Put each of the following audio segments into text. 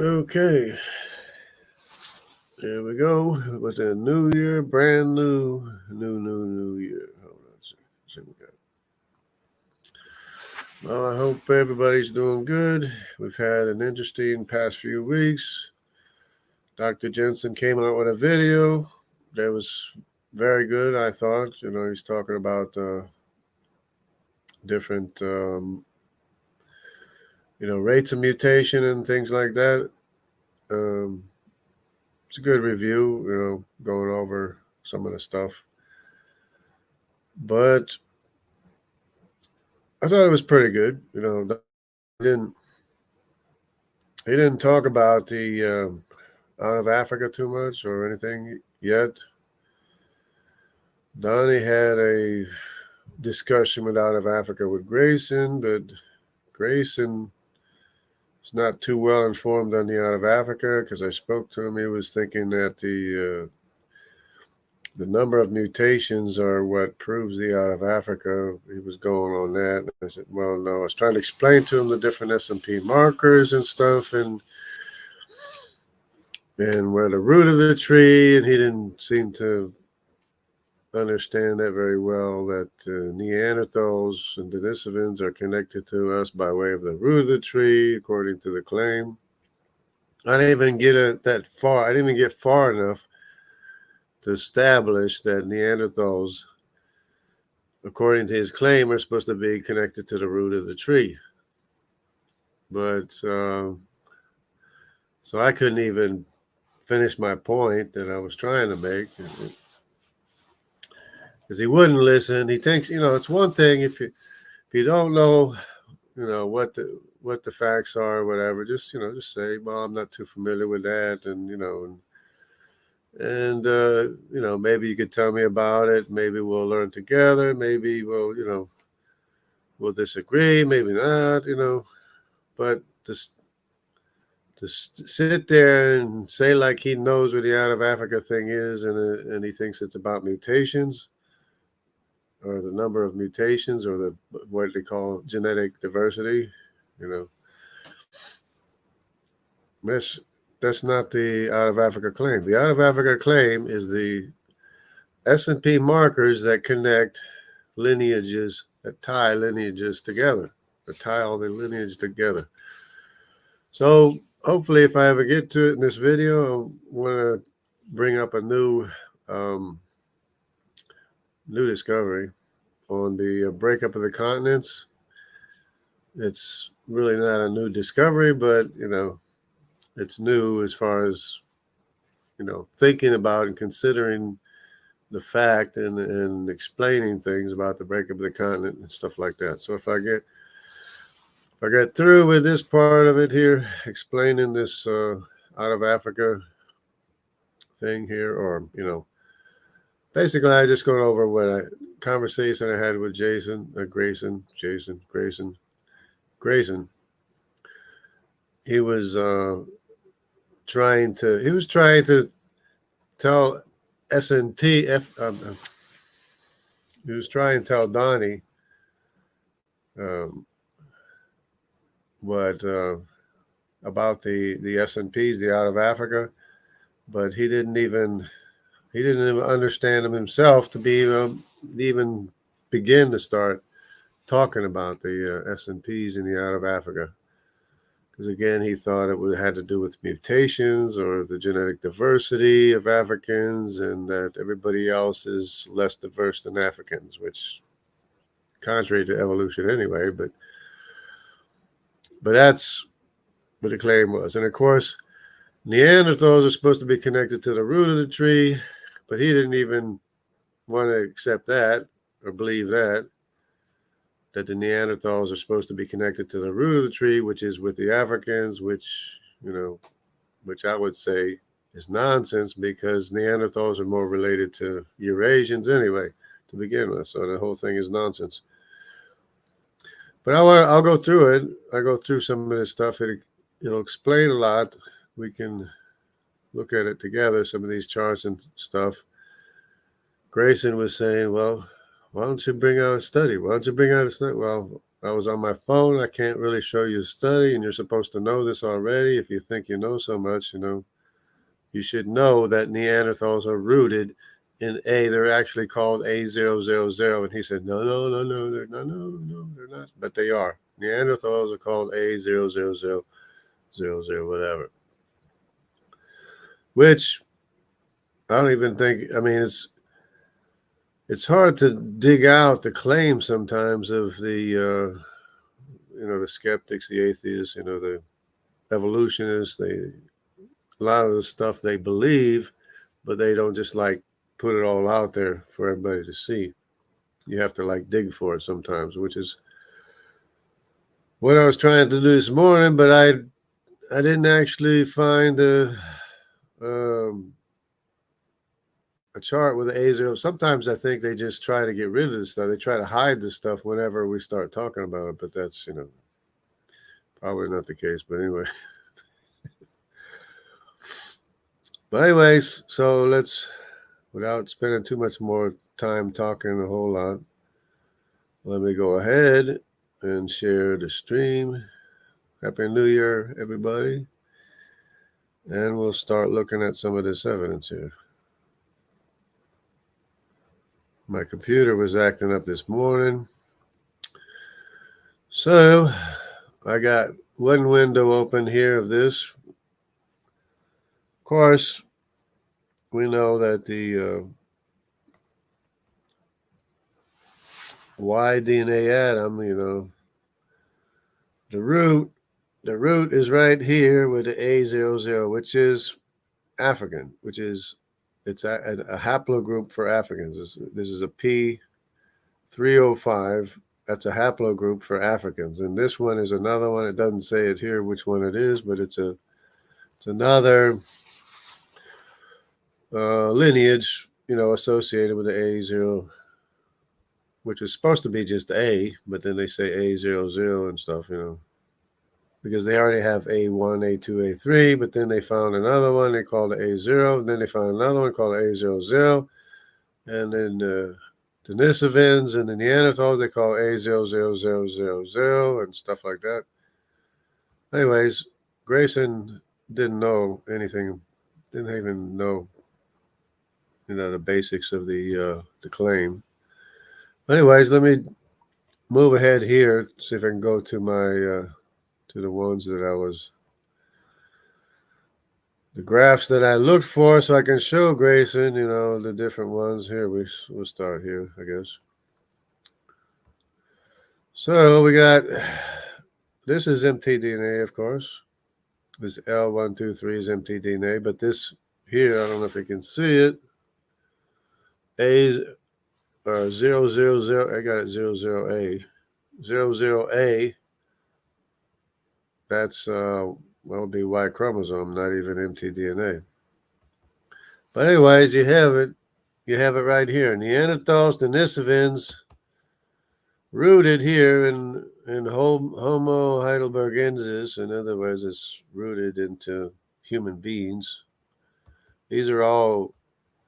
Okay, here we go with a new year, brand new year. Hold on a second. See what we got. Well, I hope everybody's doing good. We've had an interesting past few weeks. Dr. Jensen came out with a video that was very good, I thought. He's talking about different, rates of mutation and things like that. Um, it's a good review, going over some of the stuff. But I thought it was pretty good. Didn't he didn't talk about the out of Africa too much or anything yet. Donnie had a discussion with out of Africa with Grayson, but Grayson is not too well informed on the out of Africa because I spoke to him. He was thinking that the number of mutations are what proves the out of Africa. He was going on that. And I said, well, no. I was trying to explain to him the different S&P markers and stuff and where the root of the tree, and he didn't seem to understand that very well, that Neanderthals and Denisovans are connected to us by way of the root of the tree, according to the claim. I didn't even get that far. I didn't even get far enough to establish that Neanderthals, according to his claim, are supposed to be connected to the root of the tree. But so I couldn't even finish my point that I was trying to make because he wouldn't listen. He thinks, it's one thing if you don't know, what the facts are or whatever, just say, well, I'm not too familiar with that, and maybe you could tell me about it. Maybe we'll learn together. Maybe we'll disagree. Maybe not. But to sit there and say like he knows what the out of Africa thing is, and he thinks it's about mutations, or the number of mutations, or what they call genetic diversity, that's not the out of Africa claim. The out of Africa claim is the S&P markers that connect lineages, that tie lineages together, that tie all the lineage together. So hopefully, if I ever get to it in this video, I want to bring up a new discovery on the breakup of the continents. It's really not a new discovery, but it's new as far as thinking about and considering the fact and explaining things about the breakup of the continent and stuff like that. So if I get through with this part of it here, explaining this out of Africa thing here, or basically I just go over what a conversation I had with Grayson. He was trying to tell S&T he was trying to tell Donnie what about the S&Ps, the out of Africa, but he didn't even understand them himself to be even begin to start talking about the S&Ps in the out of Africa. Because again, he thought it had to do with mutations or the genetic diversity of Africans, and that everybody else is less diverse than Africans, which contrary to evolution anyway, but that's what the claim was. And of course, Neanderthals are supposed to be connected to the root of the tree, but he didn't even want to accept that or believe that the Neanderthals are supposed to be connected to the root of the tree, which is with the Africans, which I would say is nonsense, because Neanderthals are more related to Eurasians anyway, to begin with. So the whole thing is nonsense. But I'll go through it. I go through some of this stuff. It'll explain a lot. We can look at it together, some of these charts and stuff. Grayson was saying, well, why don't you bring out a study? Why don't you bring out a study? Well, I was on my phone. I can't really show you a study, and you're supposed to know this already. If you think you know so much, you should know that Neanderthals are rooted in A. They're actually called A000. And he said, no, they're not, no, they're not. But they are. Neanderthals are called A00000, whatever. Which I don't even think, I mean, it's hard to dig out the claims sometimes of the, the skeptics, the atheists, the evolutionists. A lot of the stuff they believe, but they don't just like put it all out there for everybody to see. You have to like dig for it sometimes, which is what I was trying to do this morning, but I didn't actually find a chart with the A0. Sometimes I think they just try to get rid of this stuff. They try to hide this stuff whenever we start talking about it, but that's, probably not the case. But anyway. But anyways, so let's, without spending too much more time talking a whole lot, let me go ahead and share the stream. Happy New Year, everybody. And we'll start looking at some of this evidence here. My computer was acting up this morning. So I got one window open here of this. Of course, we know that the Y DNA atom, the root is right here with the A00, which is African, it's a haplogroup for Africans. This is a P305. That's a haplogroup for Africans, and this one is another one. It doesn't say it here which one it is, but it's another lineage, associated with the A0, which is supposed to be just A, but then they say A00 and stuff, because they already have A1, A2, A3, but then they found another one they called the A0, and then they found another one called A00, and then the Denisovans and the Neanderthals they call A00000 and stuff like that. Anyways, Grayson didn't know anything, didn't even know, the basics of the claim. Anyways, let me move ahead here, see if I can go to my to the ones that the graphs that I looked for, so I can show Grayson, the different ones. Here, we'll start here, I guess. So we got, this is mtDNA, of course. This L123 is mtDNA, but this here, I don't know if you can see it. A 000, I got it 00A. 00A, that's would be Y chromosome, not even mtDNA. But anyways, you have it right here. Neanderthals, Denisovans, rooted here in Homo heidelbergensis. In other words, it's rooted into human beings. These are all,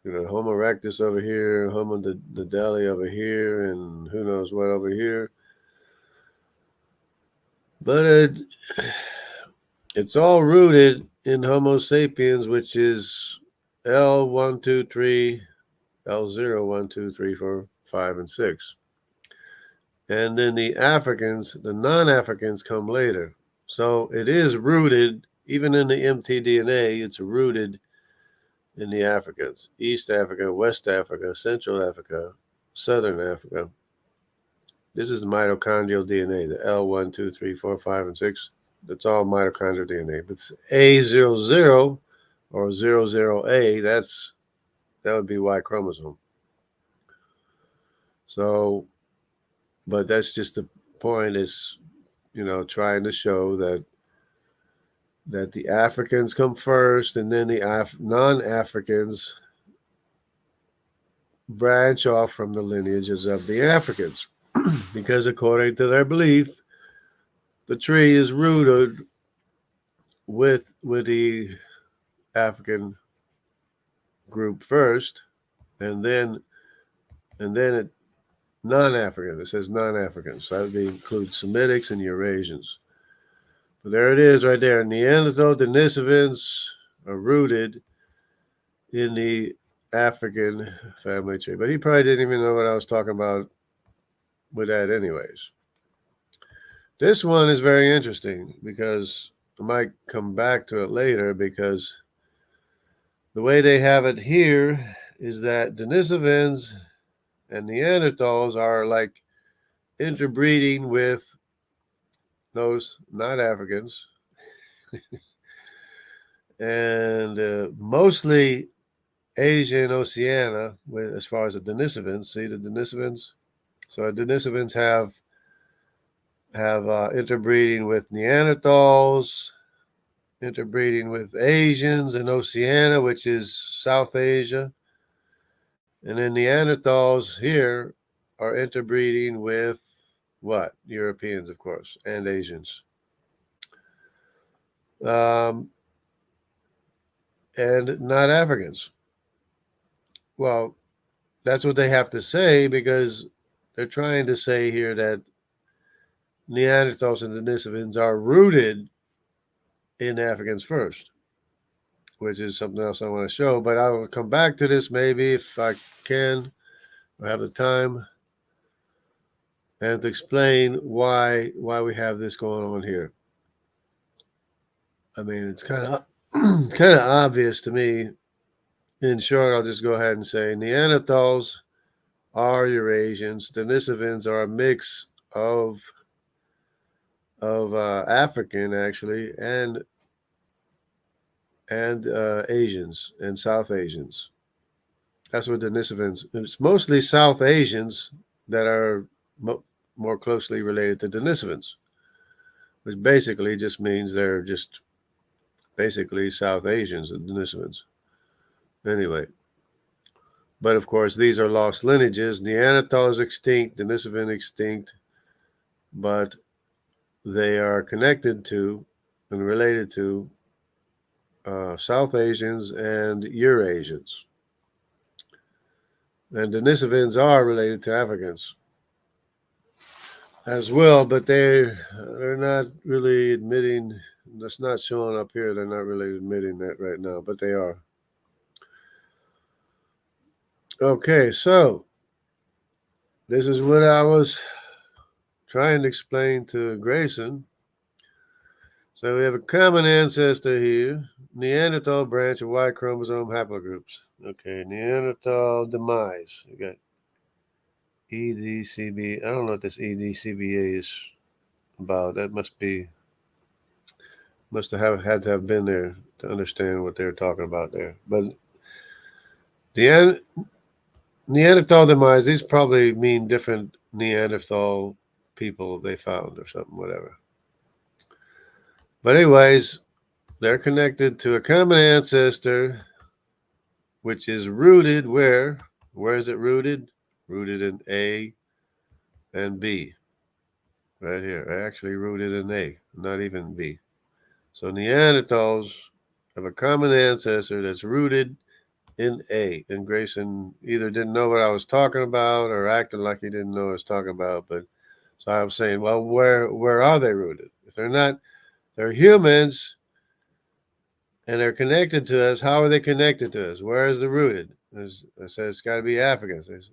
Homo erectus over here, Homo dedeli over here, and who knows what over here. But it's all rooted in Homo sapiens, which is L123, L0, 1, 2, 3, 4, 5, and 6. And then the Africans, the non-Africans come later. So it is rooted, even in the mtDNA, it's rooted in the Africans. East Africa, West Africa, Central Africa, Southern Africa. This is the mitochondrial DNA, the L1, 2, 3, 4, 5, and 6. That's all mitochondrial DNA. But it's A00 or 00A, that would be Y chromosome. So, but that's just the point, is, trying to show that the Africans come first, and then the non-Africans branch off from the lineages of the Africans. Because according to their belief, the tree is rooted with the African group first, and then it non-African. It says non-Africans. So that would include Semitics and Eurasians. But there it is right there. Neanderthal Denisovans are rooted in the African family tree. But he probably didn't even know what I was talking about with that anyways. This one is very interesting because I might come back to it later, because the way they have it here is that Denisovans and Neanderthals are like interbreeding with those not Africans, and mostly Asia and Oceania, as far as the Denisovans. See the Denisovans? So the Denisovans have interbreeding with Neanderthals, interbreeding with Asians in Oceania, which is South Asia. And then Neanderthals here are interbreeding with what? Europeans, of course, and Asians. And not Africans. Well, that's what they have to say, because they're trying to say here that Neanderthals and Denisovans are rooted in Africans first, which is something else I want to show. But I will come back to this maybe if I can or have the time, and to explain why we have this going on here. I mean, it's kind of obvious to me. In short, I'll just go ahead and say Neanderthals are Eurasians. Denisovans are a mix of African, actually, and Asians and South Asians. That's what Denisovans. It's mostly South Asians that are more closely related to Denisovans, which basically just means they're just basically South Asians and Denisovans. Anyway, but of course these are lost lineages. Neanderthal is extinct, Denisovan extinct, but they are connected to and related to South Asians and Eurasians. And Denisovans are related to Africans as well, but they're not really admitting. That's not showing up here. They're not really admitting that right now, but they are. Okay, so this is what I was trying to explain to Grayson. So we have a common ancestor here, Neanderthal branch of Y chromosome haplogroups. Okay, Neanderthal demise. You got EDCB. I don't know what this EDCBA is about. That must have had to have been there to understand what they're talking about there. But the Neanderthal demise, these probably mean different Neanderthal people they found or something, whatever. But anyways, they're connected to a common ancestor, which is rooted where? Where is it rooted? Rooted in A and B. Right here. Actually rooted in A, not even B. So Neanderthals have a common ancestor that's rooted in A. And Grayson either didn't know what I was talking about or acted like he didn't know what I was talking about. But so I was saying, well, where are they rooted? If they're not, they're humans and they're connected to us. How are they connected to us? Where is the rooted? I said, it's got to be Africans. Said,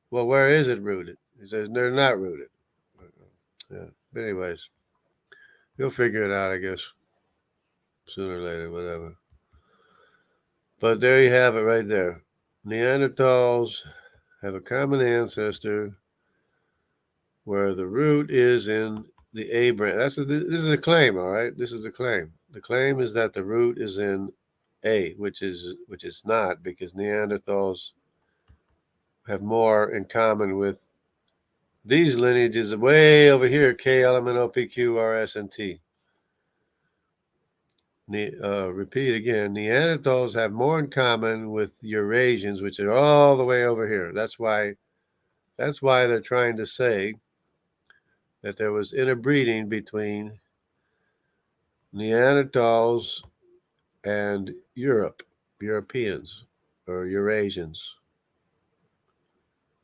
well, where is it rooted? He says, they're not rooted. Yeah. But anyways, you'll figure it out, I guess, sooner or later, whatever. But there you have it right there. Neanderthals have a common ancestor where the root is in the A branch. This is a claim, all right? This is a claim. The claim is that the root is in A, which is not, because Neanderthals have more in common with these lineages way over here, K, L, M, N, O, P, Q, R, S, and T. Repeat again, Neanderthals have more in common with Eurasians, which are all the way over here. That's why they're trying to say that there was interbreeding between Neanderthals and Europeans or Eurasians.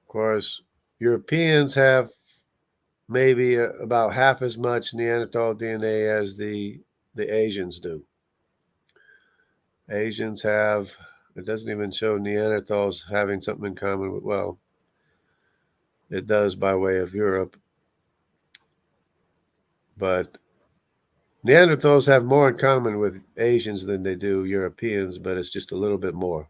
Of course, Europeans have maybe about half as much Neanderthal DNA as the Asians do. Asians have, it doesn't even show Neanderthals having something in common with, well, it does by way of Europe. But Neanderthals have more in common with Asians than they do Europeans, but it's just a little bit more.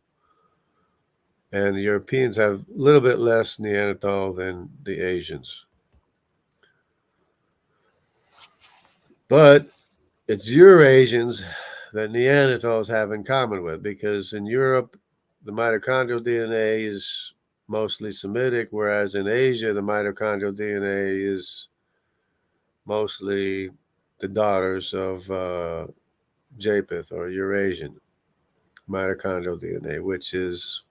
And the Europeans have a little bit less Neanderthal than the Asians. But it's Eurasians that Neanderthals have in common with, because in Europe, the mitochondrial DNA is mostly Semitic, whereas in Asia, the mitochondrial DNA is mostly the daughters of Japheth or Eurasian mitochondrial DNA, which is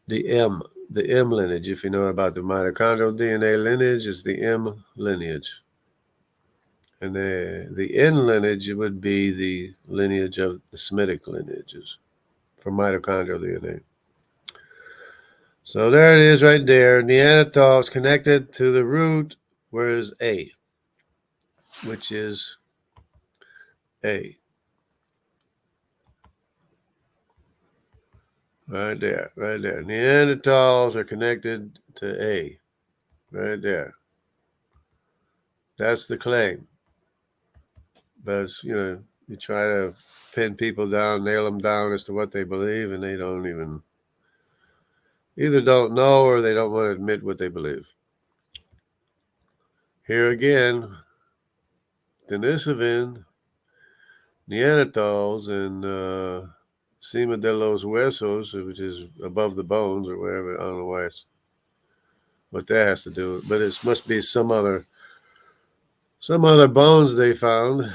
the M lineage. If you know about the mitochondrial DNA lineage, is the M lineage. And the N lineage would be the lineage of the Semitic lineages for mitochondrial DNA. So there it is right there. Neanderthal is connected to the root, whereas A, which is A. Right there, right there. Neanderthals are connected to A. Right there. That's the claim. But, you try to pin people down, nail them down as to what they believe, and they don't even, either don't know or they don't want to admit what they believe. Here again, Denisovin, Neanderthals, and Cima de los Huesos, which is above the bones or whatever. I don't know what that has to do with, but it must be some other bones they found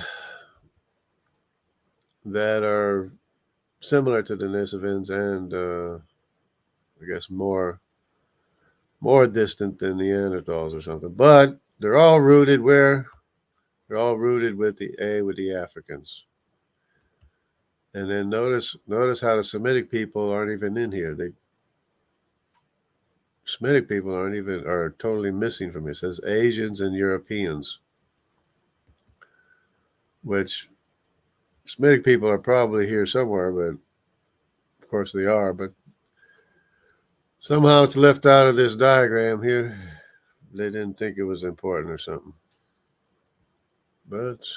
that are similar to Denisovans and I guess more distant than Neanderthals or something. But they're all rooted where? They're all rooted with the A, with the Africans. And then notice how the Semitic people aren't even in here. Semitic people are totally missing from it. It says Asians and Europeans, which Semitic people are probably here somewhere, but of course they are. But somehow it's left out of this diagram here. They didn't think it was important or something. But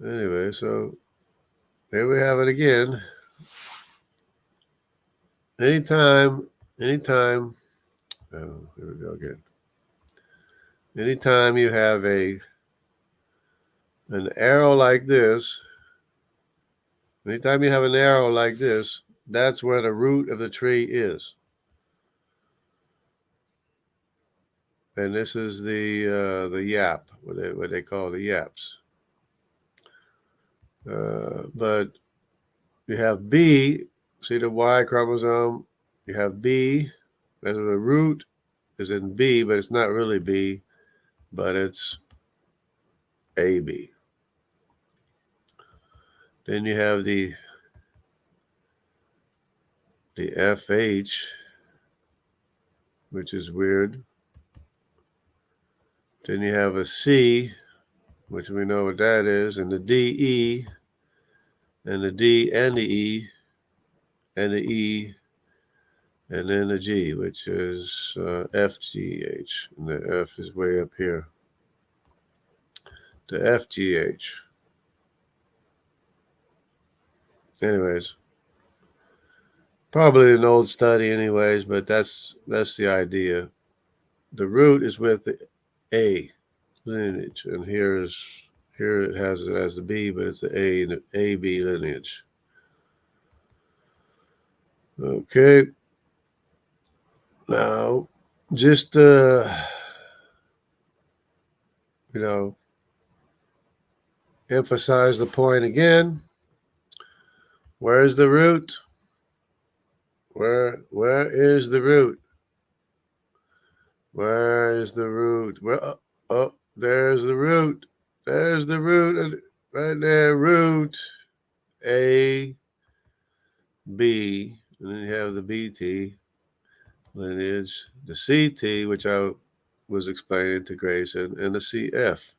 anyway, so there we have it again. Anytime, oh, here we go again. Anytime you have an arrow like this, that's where the root of the tree is. And this is the yap, what they call the yaps. But you have B, see the Y chromosome? You have B, and the root is in B, but it's not really B, but it's AB. Then you have the FH, which is weird. Then you have a C, which we know what that is, and the DE, and the D and the E, and the E, and then the G, which is FGH, and the F is way up here. The FGH. Anyways, probably an old study anyways, but that's the idea. The root is with the A lineage, and here it has it as the B, but it's the A and the AB lineage. Okay. Now, just emphasize the point again. Where is the root? Where is the root? Where is the root? Oh, there's the root. There's the root right there. Root A, B, and then you have the BT. lineage, the CT, which I was explaining to Grayson, and the CF.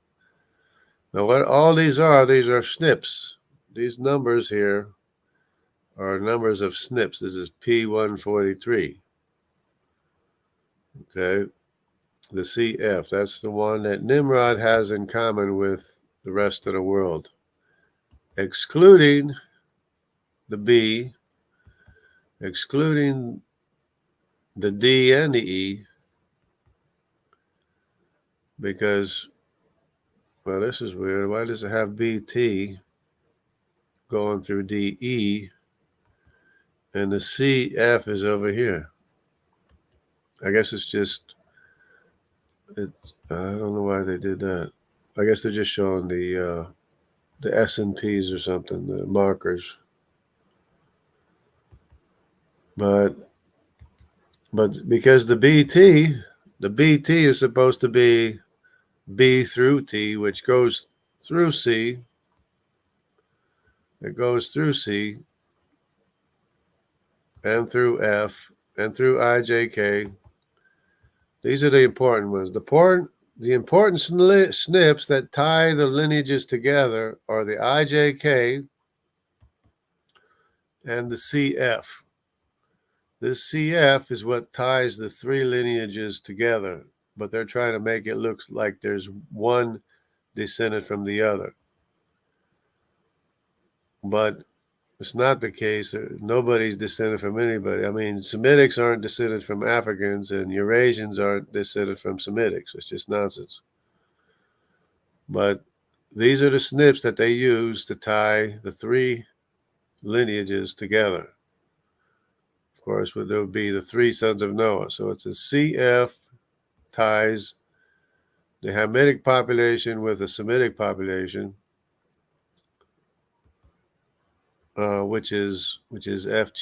Now, what all these are SNPs. These numbers here are numbers of SNPs. This is P143. Okay. The CF, that's the one that Nimrod has in common with the rest of the world, excluding the B, excluding the D and the E, because, well, this is weird. Why does it have BT going through DE and the CF is over here? I guess it's just, I don't know why they did that. I guess they're just showing the S&Ps or something, the markers. But because the BT is supposed to be B through T, which goes through C. It goes through C and through F and through IJK. These are the important ones. The important SNPs that tie the lineages together are the IJK and the CF. This CF is what ties the three lineages together, but they're trying to make it look like there's one descended from the other. But it's not the case. Nobody's descended from anybody. I mean, Semitics aren't descended from Africans, and Eurasians aren't descended from Semitics. It's just nonsense. But these are the SNPs that they use to tie the three lineages together. Of course, there would be the three sons of Noah. So it's a CF ties the Hamitic population with the Semitic population, which is FGHIJK.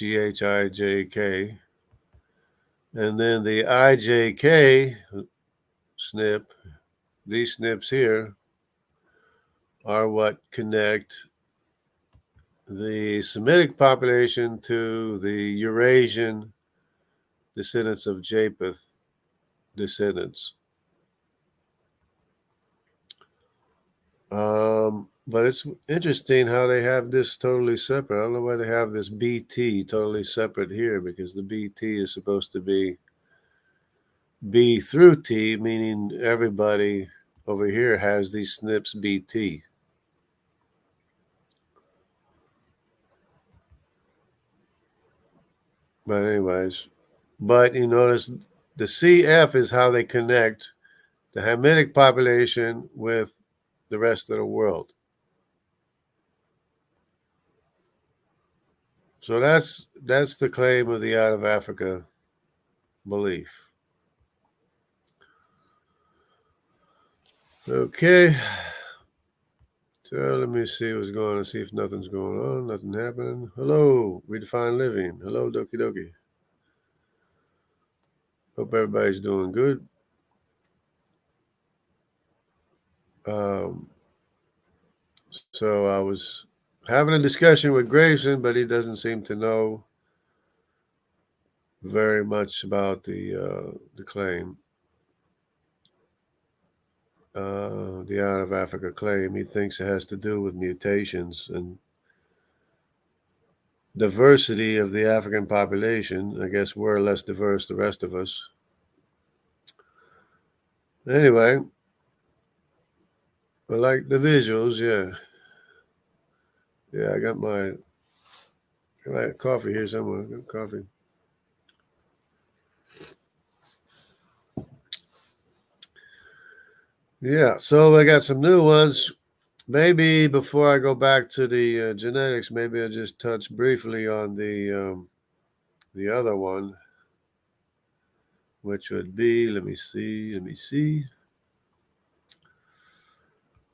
And then the IJK SNP, these SNPs here, are what connect the Semitic population to the Eurasian descendants of Japheth descendants. But it's interesting how they have this totally separate. I don't know why they have this BT totally separate here, because the BT is supposed to be B through T, meaning everybody over here has these SNPs BT. But anyways, you notice the CF is how they connect the Hamitic population with the rest of the world. So that's the claim of the out of Africa belief. Okay. So let me see what's going on, see if nothing's going on, nothing happening. Hello, Redefined Living. Hello, Doki Doki. Hope everybody's doing good. So I was having a discussion with Grayson, but he doesn't seem to know very much about the claim, the out of Africa claim. He thinks it has to do with mutations and diversity of the African population. I guess we're less diverse than the rest of us. Anyway, I like the visuals, yeah. Yeah, I got my coffee here somewhere. I got coffee. Yeah, so I got some new ones. Maybe before I go back to the genetics, maybe I'll just touch briefly on the other one, which would be, let me see.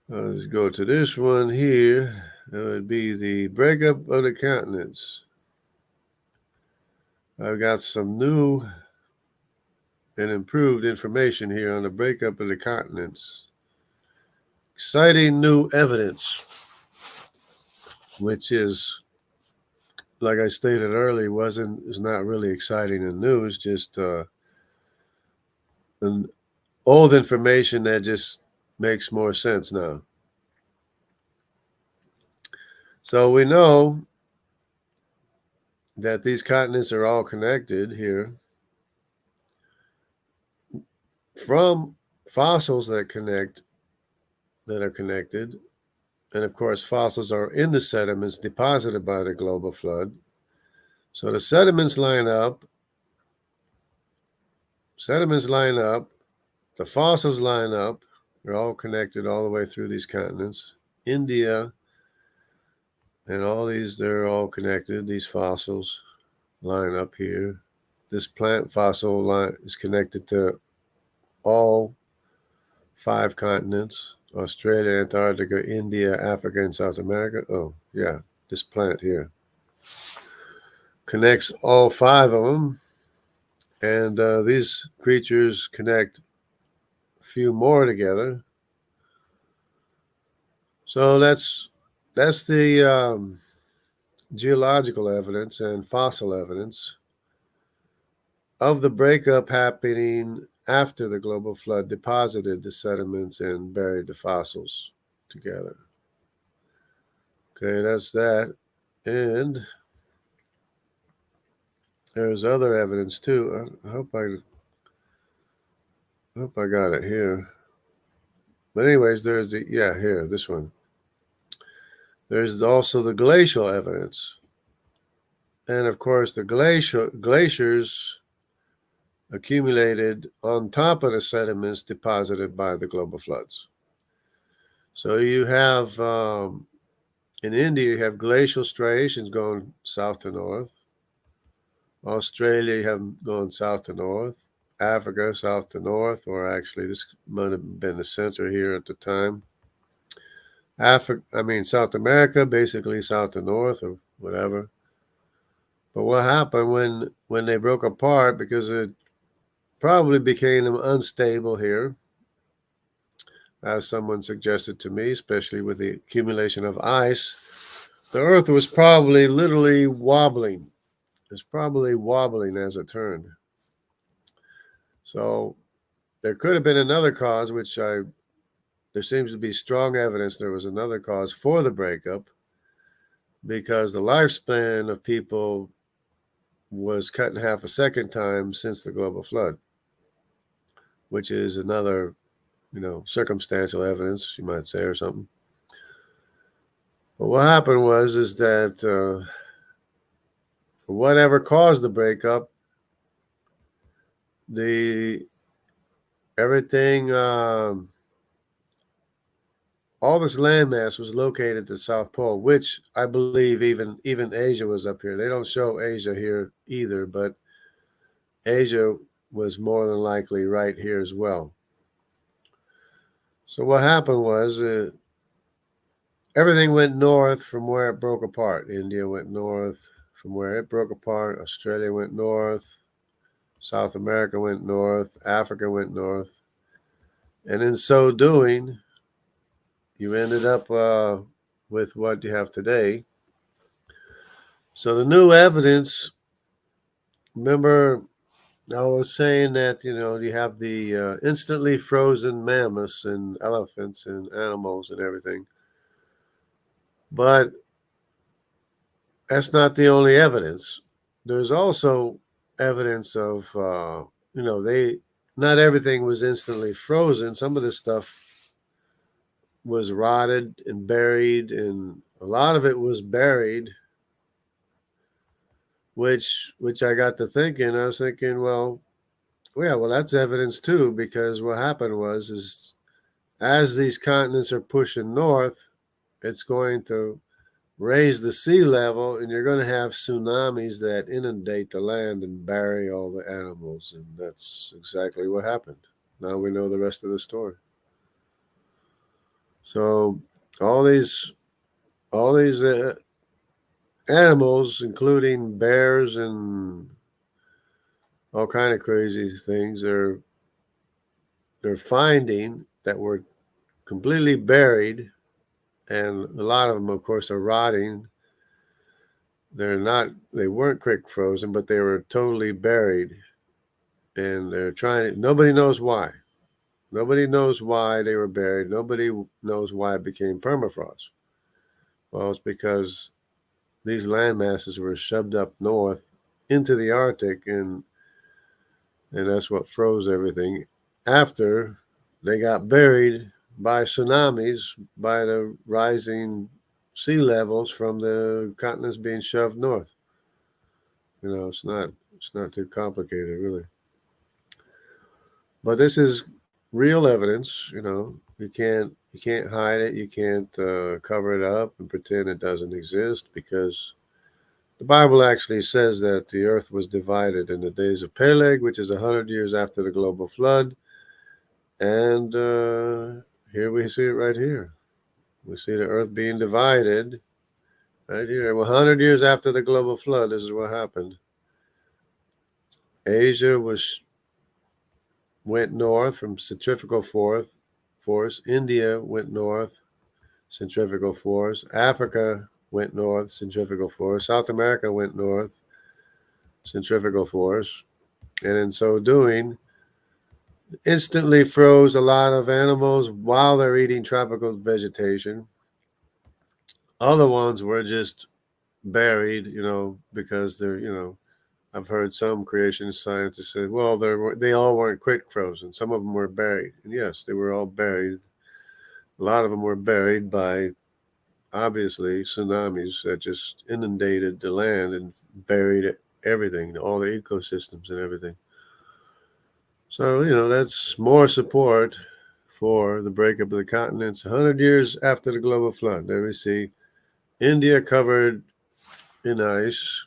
Let's go to this one here. It would be the breakup of the continents. I've got some new and improved information here on the breakup of the continents. Exciting new evidence, which is like I stated earlier, is not really exciting in news. Just an old information that just makes more sense now. So we know that these continents are all connected here from fossils that are connected. And of course, fossils are in the sediments deposited by the global flood. So the sediments line up, the fossils line up. They're all connected all the way through these continents. India and all these, they're all connected. These fossils line up here. This plant fossil line is connected to all 5 continents: Australia, Antarctica, India, Africa, and South America. Oh, yeah, this plant here connects all 5 of them. And these creatures connect a few more together. So that's the geological evidence and fossil evidence of the breakup happening after the global flood deposited the sediments and buried the fossils together. Okay, that's that. And there's other evidence too. I hope I got it here. But anyways, there's here, this one. There's also the glacial evidence. And of course, the glaciers accumulated on top of the sediments deposited by the global floods. So you have, in India, you have glacial striations going south to north. Australia, you have going south to north. Africa, south to north, or actually, this might have been the center here at the time. South America, basically south to north or whatever. But what happened when they broke apart, because it probably became unstable here, as someone suggested to me, especially with the accumulation of ice, the Earth was probably literally wobbling. It's probably wobbling as it turned. So there could have been another cause, there seems to be strong evidence there was another cause for the breakup, because the lifespan of people was cut in half a second time since the global flood, which is another, circumstantial evidence, you might say, or something. But what happened is that whatever caused the breakup, everything, all this landmass was located at the South Pole, which I believe even Asia was up here. They don't show Asia here either, but Asia was more than likely right here as well. So what happened was everything went north from where it broke apart. India went north from where it broke apart. Australia went north. South America went north. Africa went north. And in so doing, you ended up with what you have today. So the new evidence, remember, I was saying that, you have the instantly frozen mammoths and elephants and animals and everything. But that's not the only evidence. There's also evidence of, not everything was instantly frozen. Some of this stuff was rotted and buried, and a lot of it was buried, which I got to thinking. I was thinking, well, that's evidence too, because what happened is as these continents are pushing north, it's going to raise the sea level, and you're going to have tsunamis that inundate the land and bury all the animals. And that's exactly what happened. Now we know the rest of the story. So all these animals, including bears and all kind of crazy things, they're finding that were completely buried, and a lot of them, of course, are rotting. they weren't quick frozen, but they were totally buried. And nobody knows why. Nobody knows why they were buried. Nobody knows why it became permafrost. Well, it's because these land masses were shoved up north into the Arctic, and that's what froze everything. After they got buried by tsunamis, by the rising sea levels from the continents being shoved north. It's not too complicated, really. But this is real evidence. You can't hide it. You can't cover it up and pretend it doesn't exist, because the Bible actually says that the earth was divided in the days of Peleg, which is 100 years after the global flood. And here we see it right here. We see the earth being divided right here. 100 years after the global flood, this is what happened. Asia went north from centrifugal force. India went north, centrifugal force. Africa went north, centrifugal force. South America went north, centrifugal force. And in so doing, instantly froze a lot of animals while they're eating tropical vegetation. Other ones were just buried, because I've heard some creation scientists say, well, they all weren't quick frozen. Some of them were buried. And yes, they were all buried. A lot of them were buried by, obviously, tsunamis that just inundated the land and buried everything, all the ecosystems and everything. So, that's more support for the breakup of the continents 100 years after the global flood. There we see India covered in ice,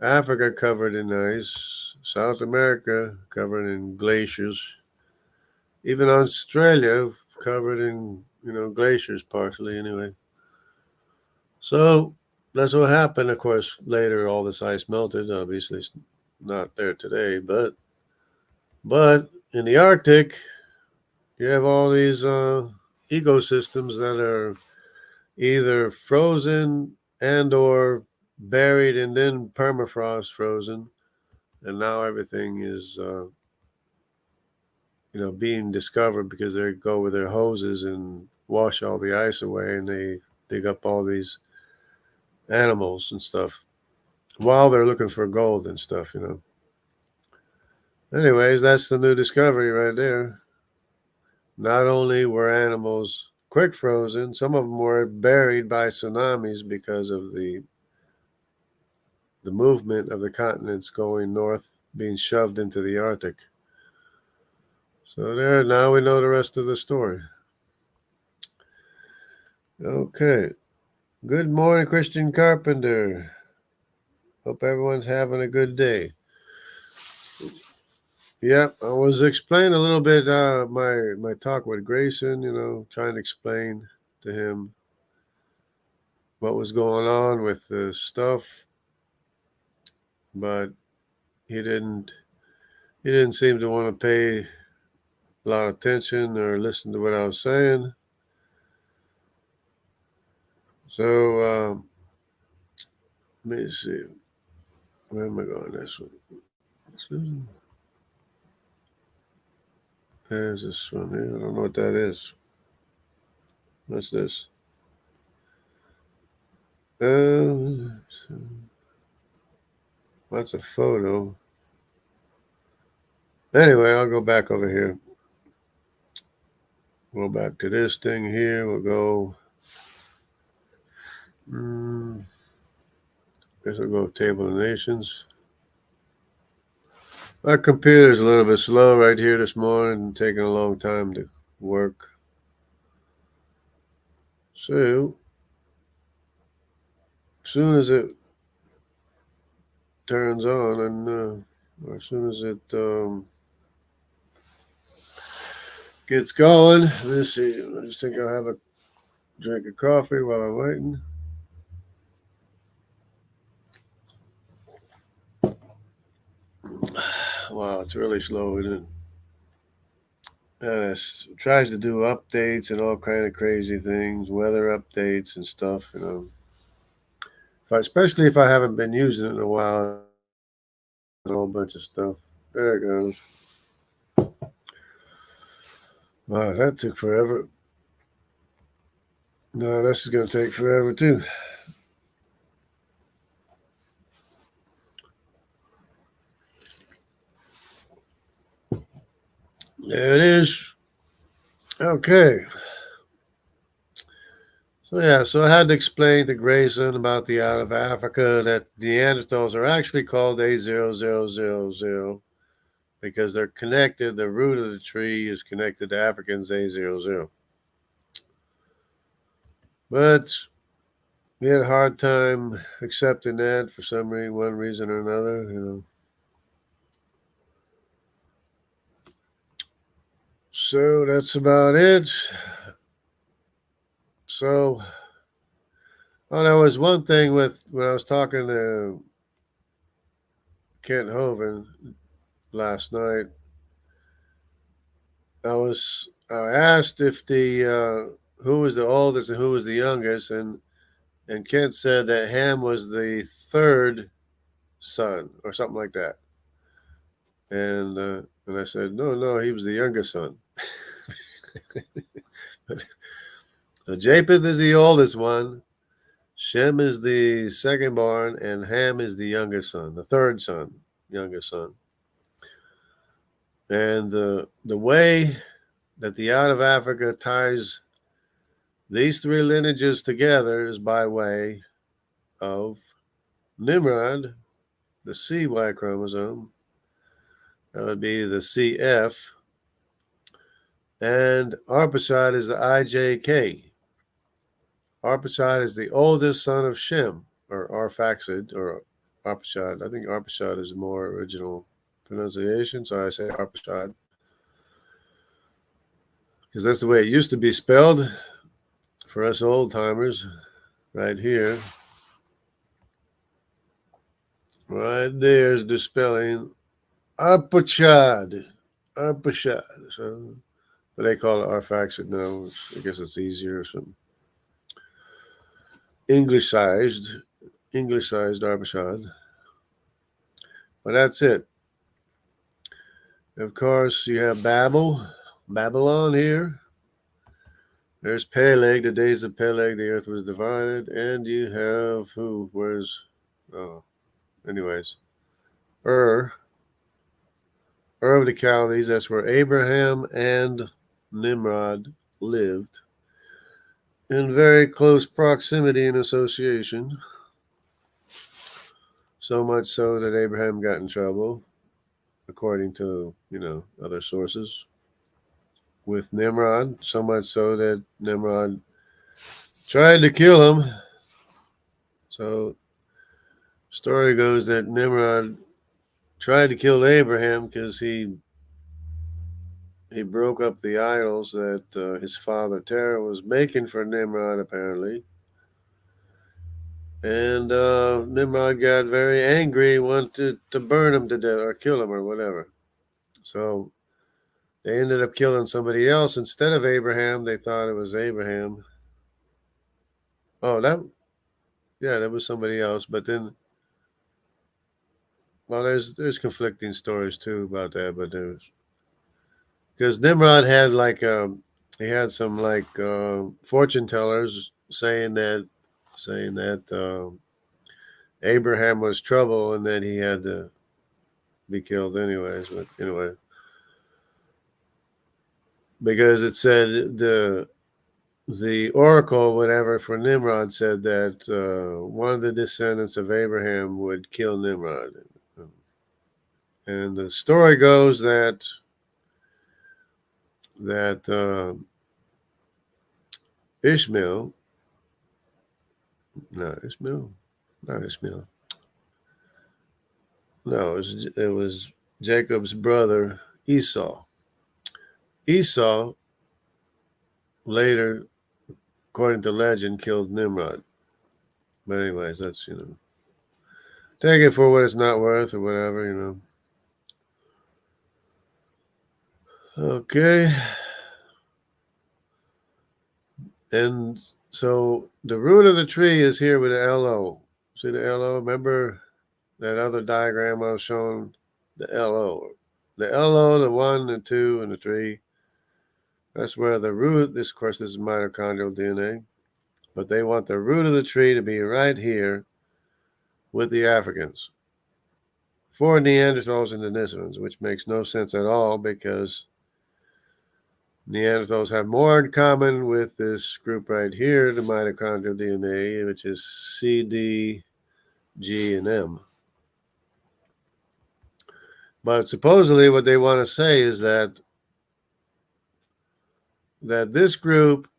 Africa covered in ice, South America covered in glaciers, even Australia covered in, glaciers partially anyway. So that's what happened. Of course, later all this ice melted. Obviously, it's not there today, but in the Arctic, you have all these ecosystems that are either frozen and or buried and then permafrost frozen, and now everything is being discovered because they go with their hoses and wash all the ice away, and they dig up all these animals and stuff while they're looking for gold and stuff. Anyways, that's the new discovery right there. Not only were animals quick frozen, some of them were buried by tsunamis because of the movement of the continents going north, being shoved into the Arctic. So there, now we know the rest of the story. Okay. Good morning, Christian Carpenter. Hope everyone's having a good day. Yep, I was explaining a little bit my talk with Grayson, trying to explain to him what was going on with the stuff, but he didn't seem to want to pay a lot of attention or listen to what I was saying. So let me see. Where am I going this one? There's this one here. I don't know what that is. What's this? That's a photo. Anyway, I'll go back over here. Go back to this thing here. We'll go. Guess we'll go Table of Nations. My computer's a little bit slow right here this morning, taking a long time to work. So, as soon as it turns on, and or as soon as it gets going, let's see. I just think I'll have a drink of coffee while I'm waiting. Wow, it's really slow, isn't it? And it tries to do updates and all kind of crazy things, weather updates and stuff, especially if I haven't been using it in a while. A whole bunch of stuff. There it goes. Wow, that took forever. No, this is going to take forever too. There it is. Okay. So I had to explain to Grayson about the out of Africa that Neanderthals are actually called A0000 because they're connected. The root of the tree is connected to Africans A00. But we had a hard time accepting that for some reason, one reason or another. So that's about it. So, there was one thing with when I was talking to Kent Hovind last night. I asked if the who was the oldest and who was the youngest, and Kent said that Ham was the third son or something like that, and I said no, he was the youngest son. So Japheth is the oldest one, Shem is the second born, and Ham is the youngest son, the third son, youngest son. And the way that the out of Africa ties these three lineages together is by way of Nimrod, the CY chromosome. That would be the CF. And Arpachshad is the IJK. Arpachshad is the oldest son of Shem, or Arphaxad, or Arpachshad. I think Arpachshad is a more original pronunciation, so I say Arpachshad. Because that's the way it used to be spelled for us old timers, right here. Right there's the spelling Arpachshad. Arpachshad. So, but they call it Arphaxad now. I guess it's easier or something. English-sized Arpachshad. But that's it. Of course, you have Babylon here. There's Peleg, the days of Peleg, the earth was divided. And you have who? Anyways. Ur of the Chaldees, that's where Abraham and Nimrod lived in very close proximity and association. So much so that Abraham got in trouble, according to, other sources, with Nimrod. So much so that Nimrod tried to kill him. So, story goes that Nimrod tried to kill Abraham because he broke up the idols that his father Terah was making for Nimrod, apparently. And Nimrod got very angry, wanted to burn him to death or kill him or whatever. So they ended up killing somebody else instead of Abraham. They thought it was Abraham. Oh, that was somebody else. But then, well, there's conflicting stories too about that. But because Nimrod had he had some fortune tellers saying that Abraham was trouble and that he had to be killed anyways. But anyway, because it said the oracle, whatever, for Nimrod said that one of the descendants of Abraham would kill Nimrod. And the story goes that Ishmael, not Ishmael. No, it was Jacob's brother Esau. Esau later, according to legend, killed Nimrod. But anyways, that's, take it for what it's not worth or whatever, Okay. And so the root of the tree is here with an LO. See the LO? Remember that other diagram I was showing? The LO. The LO, the 1, the 2, and the 3. That's where the root, this, of course, this is mitochondrial DNA. But they want the root of the tree to be right here with the Africans. For Neanderthals and Denisovans, which makes no sense at all because Neanderthals have more in common with this group right here, the mitochondrial DNA, which is C, D, G, and M. But supposedly what they want to say is that this group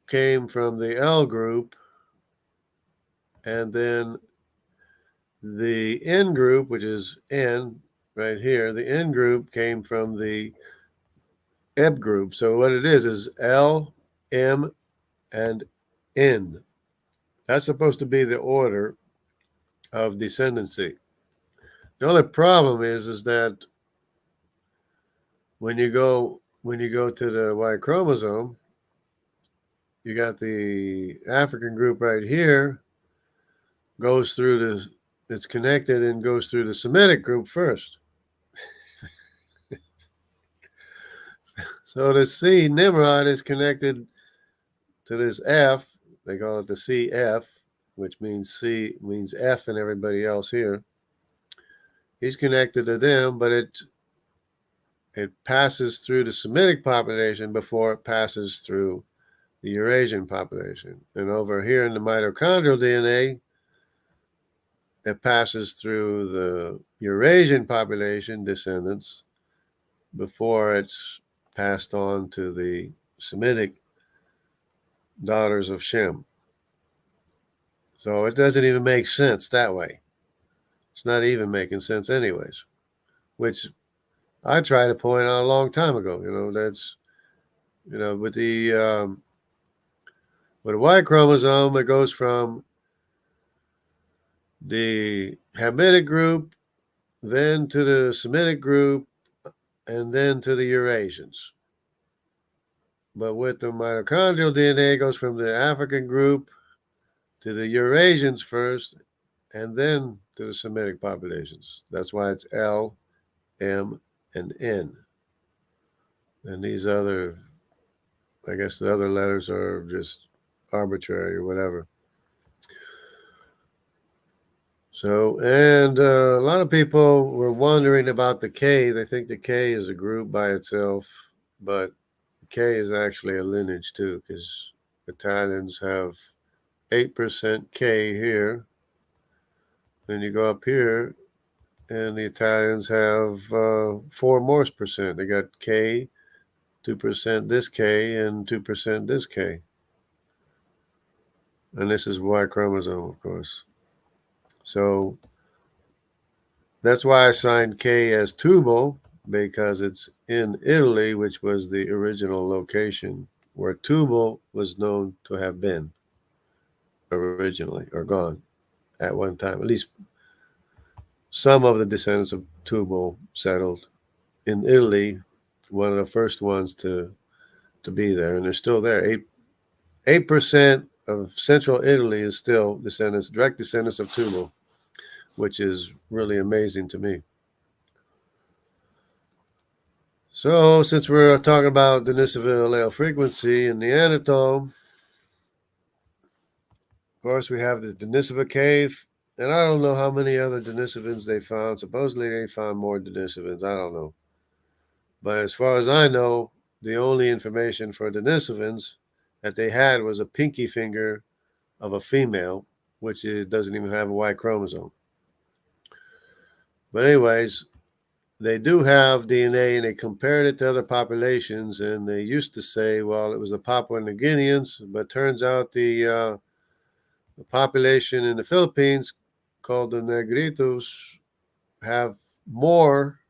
came from the L group, and then the N group, which is N right here, the N group came from the Eb group. So what it is L, M, and N. That's supposed to be the order of descendancy. The only problem is that when you go to the Y chromosome, you got the African group right here, goes through the, it's connected and goes through the Semitic group first. So the C, Nimrod, is connected to this F. They call it the CF, which means C means F and everybody else here. He's connected to them, but it passes through the Semitic population before it passes through the Eurasian population. And over here in the mitochondrial DNA, it passes through the Eurasian population descendants before it's passed on to the Semitic daughters of Shem. So it doesn't even make sense that way. It's not even making sense anyways, which I tried to point out a long time ago. That's, with the Y chromosome, it goes from the Hamitic group, then to the Semitic group, and then to the Eurasians. But with the mitochondrial DNA, it goes from the African group to the Eurasians first, and then to the Semitic populations. That's why it's L, M, and N. And these other, I guess the other letters are just arbitrary or whatever. So, and a lot of people were wondering about the K. They think the K is a group by itself, but K is actually a lineage too, because Italians have 8% K here. Then you go up here, and the Italians have 4 more percent. They got K, 2% this K, and 2% this K. And this is Y chromosome, of course. So that's why I signed K as Tubal, because it's in Italy, which was the original location where Tubal was known to have been originally, or gone at one time. At least some of the descendants of Tubal settled in Italy, one of the first ones to be there, and they're still there. 8% of central Italy is still direct descendants of Tubal, which is really amazing to me. So, since we're talking about Denisovan allele frequency in Neanderthal, of course, we have the Denisova cave, and I don't know how many other Denisovans they found. Supposedly, they found more Denisovans. I don't know. But as far as I know, the only information for Denisovans that they had was a pinky finger of a female, which doesn't even have a Y chromosome. But anyways, they do have DNA, and they compared it to other populations, and they used to say, well, it was the Papua New Guineans, but turns out the population in the Philippines, called the Negritos, have more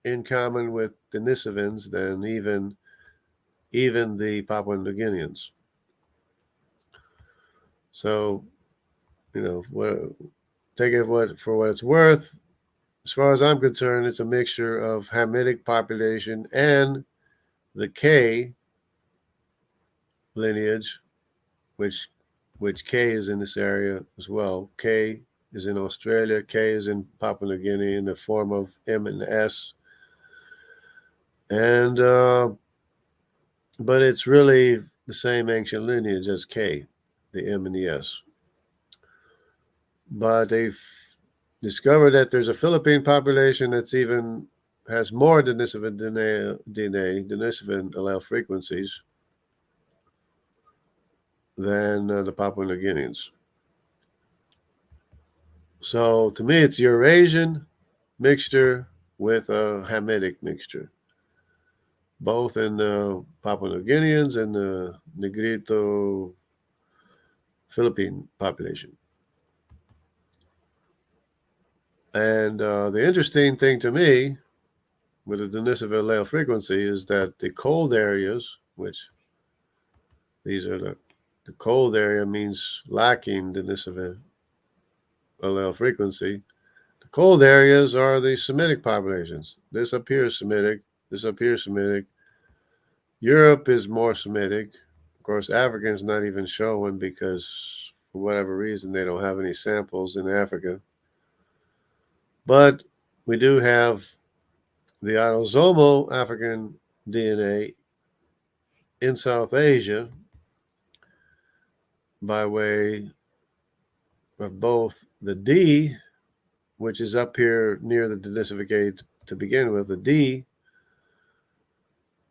in common with Denisovans than even the Papua New Guineans. So, take it for what it's worth. As far as I'm concerned, it's a mixture of Hamitic population and the K lineage, which K is in this area as well. K is in Australia, K is in Papua New Guinea in the form of M and S. And but it's really the same ancient lineage as K, the M and the S. But they've discovered that there's a Philippine population that's even has more Denisovan Denisovan allele frequencies than the Papua New Guineans. So to me, it's Eurasian mixture with a Hamitic mixture, both in the Papua New Guineans and the Negrito Philippine population. And the interesting thing to me with the Denisovan allele frequency is that the cold areas, which these are the cold area means lacking Denisovan allele frequency. The cold areas are the Semitic populations. This appears Semitic. This appears Semitic. Europe is more Semitic. Of course, Africa is not even showing because for whatever reason they don't have any samples in Africa. But we do have the autosomal African DNA in South Asia by way of both the D, which is up here near the Denisovicate to begin with, the D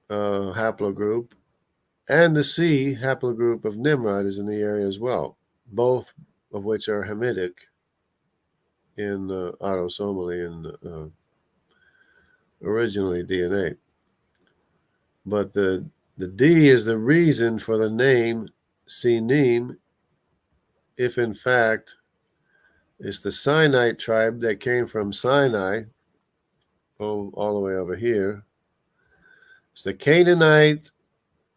haplogroup, and the C haplogroup of Nimrod is in the area as well, both of which are Hamitic in autosomally and originally DNA. But the D is the reason for the name Sinim, if in fact it's the Sinite tribe that came from Sinai, all the way over here. It's the Canaanite,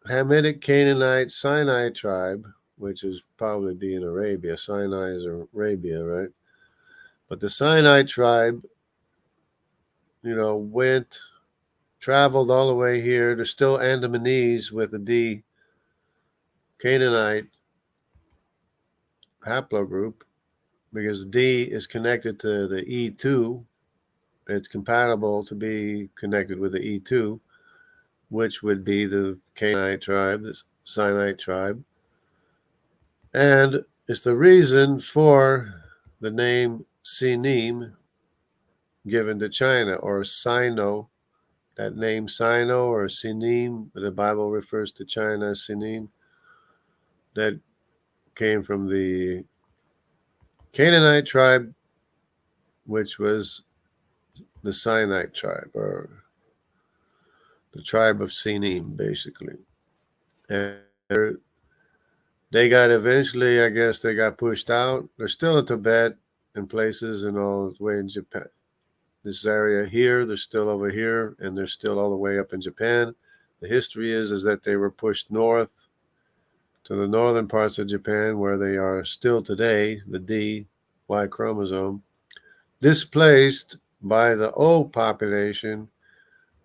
Hamitic Canaanite Sinai tribe, which is probably be in Arabia. Sinai is Arabia, right? But the Sinai tribe, traveled all the way here. There's still Andamanese with the D Canaanite haplogroup because D is connected to the E2. It's compatible to be connected with the E2, which would be the Canaanite tribe, the Sinite tribe. And it's the reason for the name Sinim given to China, or Sino. That name Sino or Sinim, the Bible refers to China as Sinim. That came from the Canaanite tribe, which was the Sinite tribe, or the tribe of Sinim, basically. And they got eventually, I guess, they got pushed out. They're still in Tibet and places and all the way in Japan. This area here, they're still over here, and they're still all the way up in Japan. The history is that they were pushed north to the northern parts of Japan, where they are still today, the D, Y chromosome, displaced by the O population,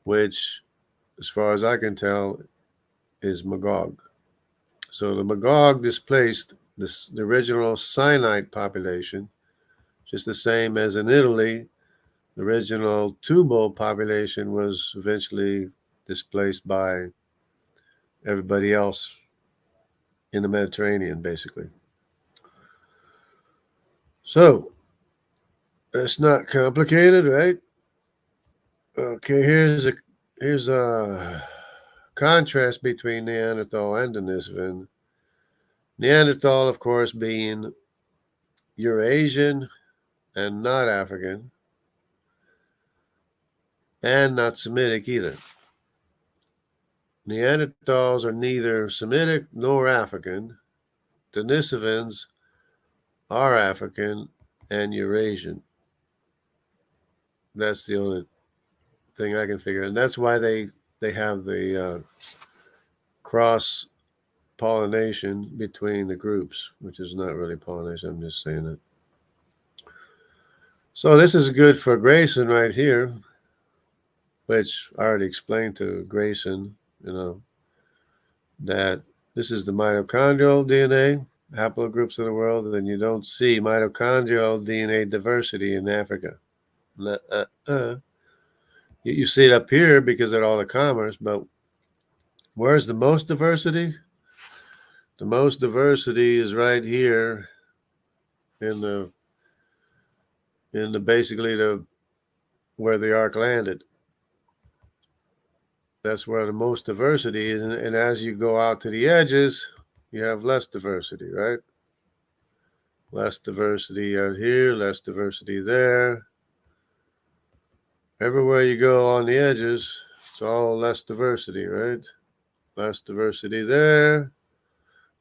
which, as far as I can tell, is Magog. So the Magog displaced the original Sinite population, just the same as in Italy, the original Tubal population was eventually displaced by everybody else in the Mediterranean, basically. So, it's not complicated, right? Okay, here's a contrast between Neanderthal and Denisovan. Neanderthal, of course, being Eurasian and not African, and not Semitic either. Neanderthals are neither Semitic nor African. Denisovans are African and Eurasian. That's the only thing I can figure out. And that's why they have the cross pollination between the groups, which is not really pollination. I'm just saying it. So this is good for Grayson right here, which I already explained to Grayson, that this is the mitochondrial DNA. haplogroups in the world, then you don't see mitochondrial DNA diversity in Africa. You see it up here because of all the commerce, but where's the most diversity? The most diversity is right here in the basically where the ark landed. That's where the most diversity is, and as you go out to the edges, you have less diversity, right? Less diversity out here, less diversity there. Everywhere you go on the edges, it's all less diversity, right? Less diversity there,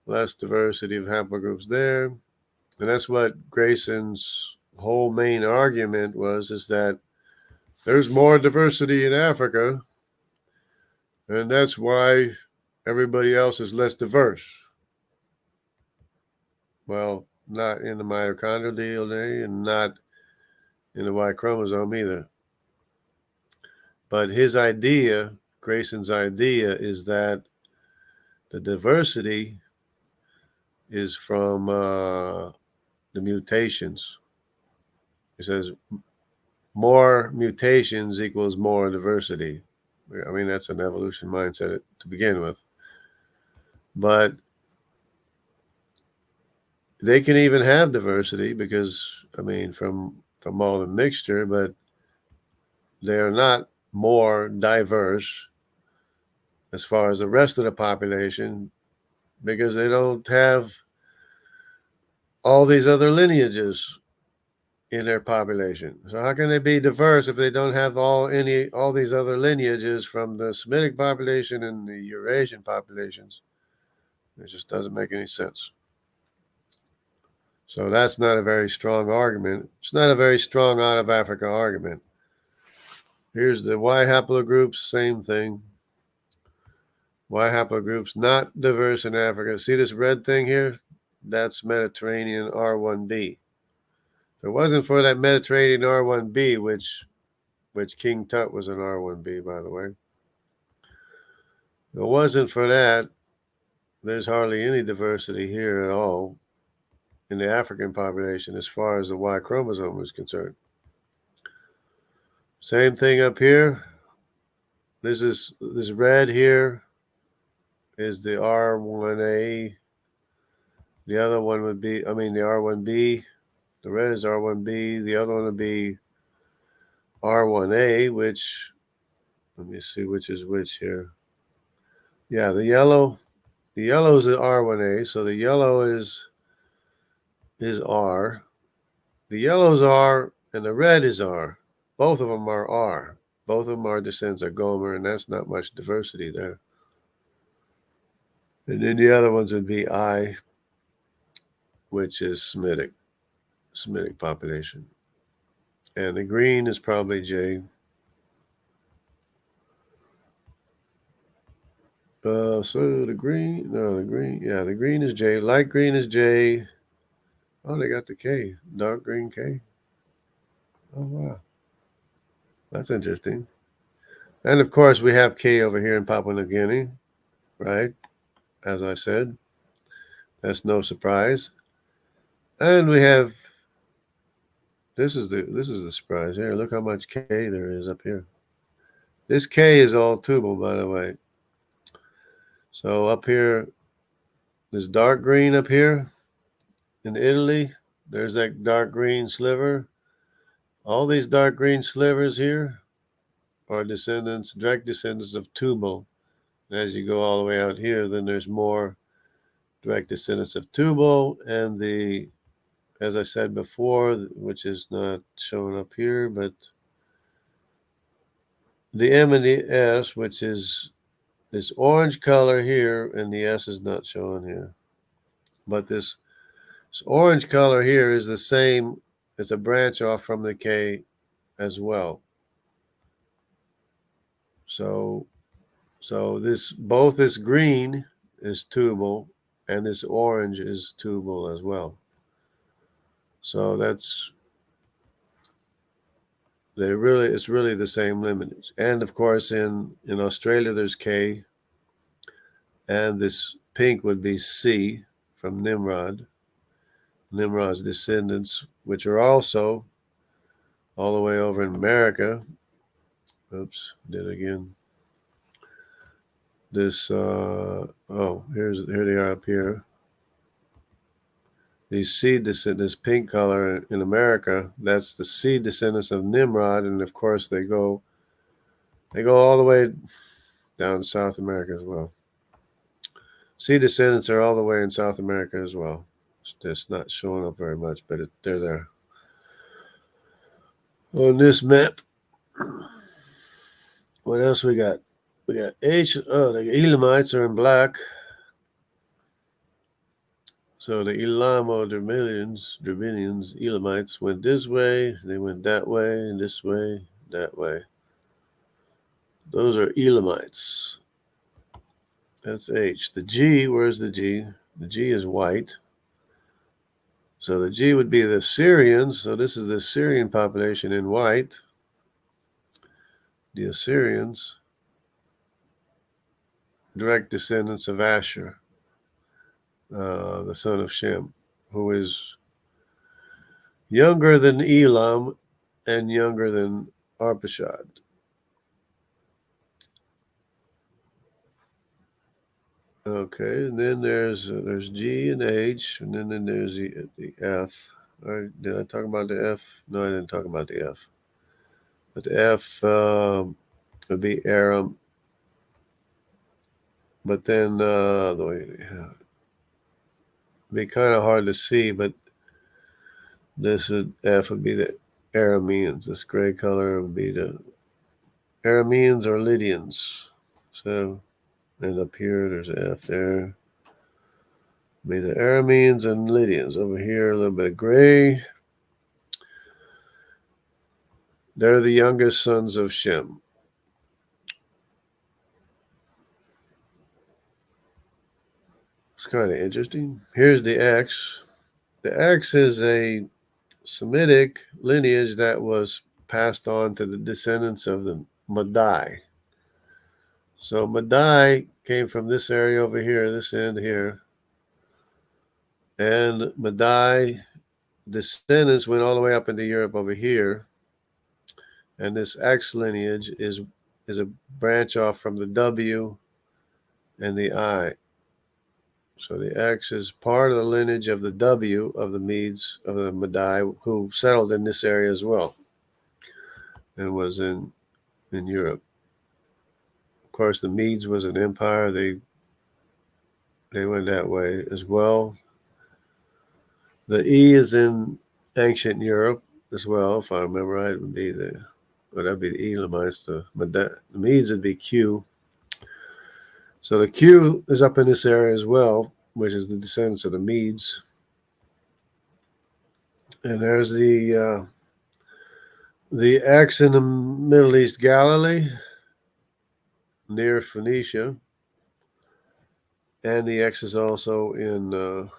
less diversity of haplogroups there. And that's what Grayson's whole main argument was, is that there's more diversity in Africa, and that's why everybody else is less diverse. Well, not in the mitochondrial DNA and not in the Y chromosome either. But his idea, Grayson's idea, is that the diversity is from the mutations. He says more mutations equals more diversity. I mean, that's an evolution mindset to begin with. But they can even have diversity because, I mean, from all the mixture, but they are not more diverse as far as the rest of the population because they don't have all these other lineages in their population. So how can they be diverse if they don't have all these other lineages from the Semitic population and the Eurasian populations? It just doesn't make any sense. So that's not a very strong argument. It's not a very strong out of Africa argument. Here's the Y haplogroups, same thing. Y haplogroups not diverse in Africa. See this red thing here? That's Mediterranean R1b. If it wasn't for that Mediterranean R1b, which King Tut was an R1b, by the way. If it wasn't for that, there's hardly any diversity here at all in the African population as far as the Y chromosome is concerned. Same thing up here. This red here is the R1A. The other one would be, the R1B. The red is R1B. The other one would be R1A, which, let me see which is which here. Yeah, the yellow is the R1A. So the yellow is R. The yellow is R and the red is R. Both of them are R. Both of them are descendants of Gomer, and that's not much diversity there. And then the other ones would be I, which is Semitic population. And the green is probably J. So the green is J. Light green is J. Oh, they got the K. Dark green K. Oh, wow. That's interesting. And of course, we have K over here in Papua New Guinea, right? As I said, that's no surprise. And we have, this is the surprise here. Look how much K there is up here. This K is all tubal, by the way. So up here, this dark green up here in Italy, there's that dark green sliver. All these dark green slivers here are direct descendants of tubal. And as you go all the way out here, then there's more direct descendants of tubal, and as I said before, which is not showing up here, but the M and the S, which is this orange color here, and the S is not showing here. But this orange color here is the same, it's a branch off from the K as well. So both this green is tubal and this orange is tubal as well. So it's really the same lineage. And of course in Australia there's K, and this pink would be C from Nimrod's descendants, which are also all the way over in America. Oops, did it again. This, here they are up here. These seed descendants, this pink color in America, that's the seed descendants of Nimrod, and of course they go all the way down to South America as well. Seed descendants are all the way in South America as well. It's just not showing up very much, but they're there. On this map, what else we got? We got the Elamites are in black. So the Elamo Dravidians, Elamites went this way, they went that way, and this way, that way. Those are Elamites. That's H. The G, where's the G? The G is white. So the G would be the Syrians. So this is the Syrian population in white. The Assyrians, direct descendants of Asher, the son of Shem, who is younger than Elam and younger than Arpachshad. Okay, and then there's G and H, and then there's the F. Did I talk about the F? No, I didn't talk about the F. But the F would be Aram. But then the way it'd be kind of hard to see, but F would be the Arameans. This gray color would be the Arameans or Lydians. So, and up here there's an F there. Be the Arameans and Lydians. Over here, a little bit of gray. They're the youngest sons of Shem. It's kind of interesting. Here's the X. The X is a Semitic lineage that was passed on to the descendants of the Madai. So Madai came from this area over here, this end here. And Madai descendants went all the way up into Europe over here. And this X lineage is a branch off from the W and the I. So the X is part of the lineage of the W of the Medes, of the Madai, who settled in this area as well and was in Europe. Of course, the Medes was an empire. They went that way as well. The E is in ancient Europe as well, if I remember right. It would be that'd be the Elamites. The Medes would be Q. So the Q is up in this area as well, which is the descendants of the Medes. And there's the X in the Middle East Galilee, near Phoenicia. And the X is also in the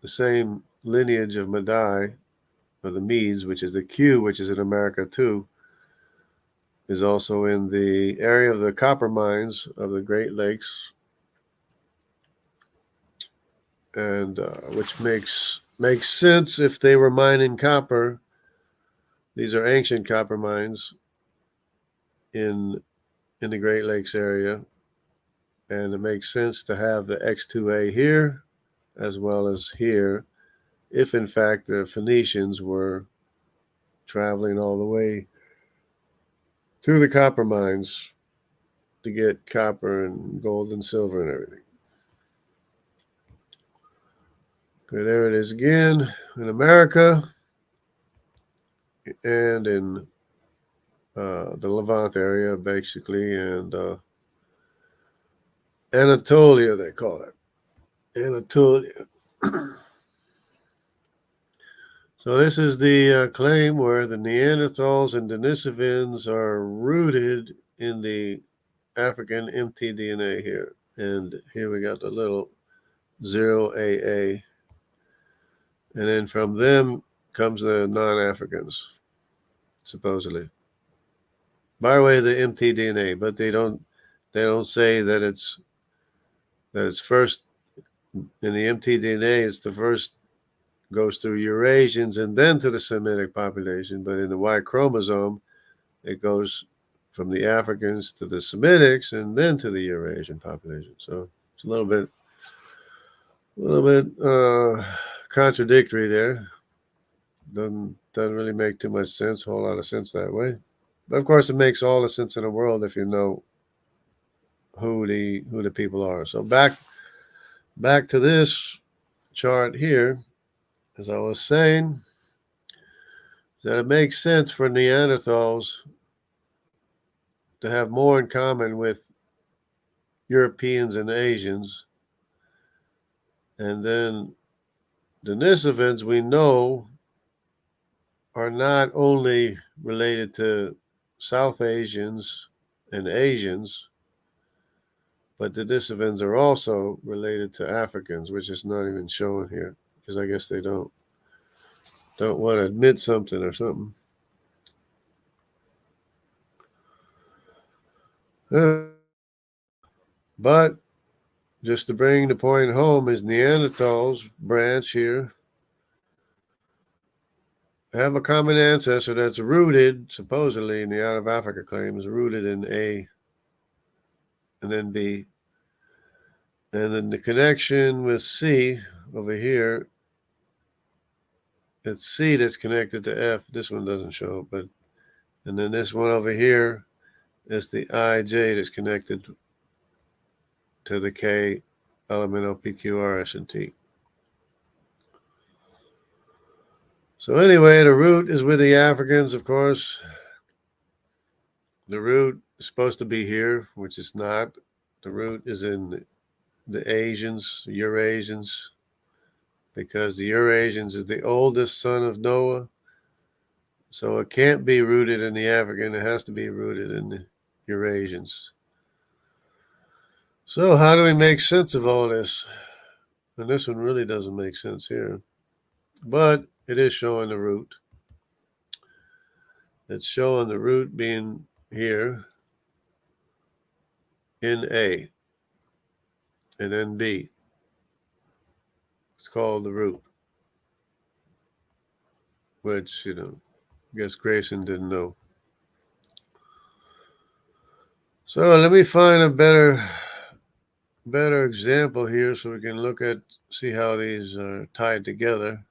same lineage of Madai, or the Medes, which is the Q, which is in America too, is also in the area of the copper mines of the Great Lakes, and which makes sense if they were mining copper. These are ancient copper mines in the Great Lakes area, and it makes sense to have the X2A here as well as here, if in fact the Phoenicians were traveling all the way to the copper mines to get copper and gold and silver and everything. Okay, there it is again in America and in the Levant area, basically, and Anatolia, they call it. Anatolia. So this is the claim where the Neanderthals and Denisovans are rooted in the African mtDNA here. And here we got the little 0AA. And then from them comes the non-Africans, supposedly. By way of the mtDNA, but they don't say that it's first In the mtDNA, it's the first goes through Eurasians and then to the Semitic population. But in the Y chromosome, it goes from the Africans to the Semitics and then to the Eurasian population. So it's a little bit contradictory there. Doesn't really make too much sense, a whole lot of sense that way. But of course, it makes all the sense in the world if you know who the people are. So back to this chart here, as I was saying, that it makes sense for Neanderthals to have more in common with Europeans and Asians. And then Denisovans, we know, are not only related to South Asians and Asians, but the Denisovans are also related to Africans, which is not even shown here, because I guess they don't want to admit something or something. But just to bring the point home, is Neanderthals branch here have a common ancestor that's rooted, supposedly, in the out of Africa claims, rooted in A and then B. And then the connection with C over here, it's C that's connected to F. This one doesn't show, but, and then this one over here is the IJ that's connected to the K element of PQR, S, and T. So anyway, the root is with the Africans, of course. The root is supposed to be here, which is not. The root is in the Asians, the Eurasians, because the Eurasians is the oldest son of Noah. So it can't be rooted in the African. It has to be rooted in the Eurasians. So how do we make sense of all this? And this one really doesn't make sense here. But it is showing the root. It's showing the root being here in A and then B. It's called the root, which, I guess Grayson didn't know. So let me find a better example here so we can see how these are tied together.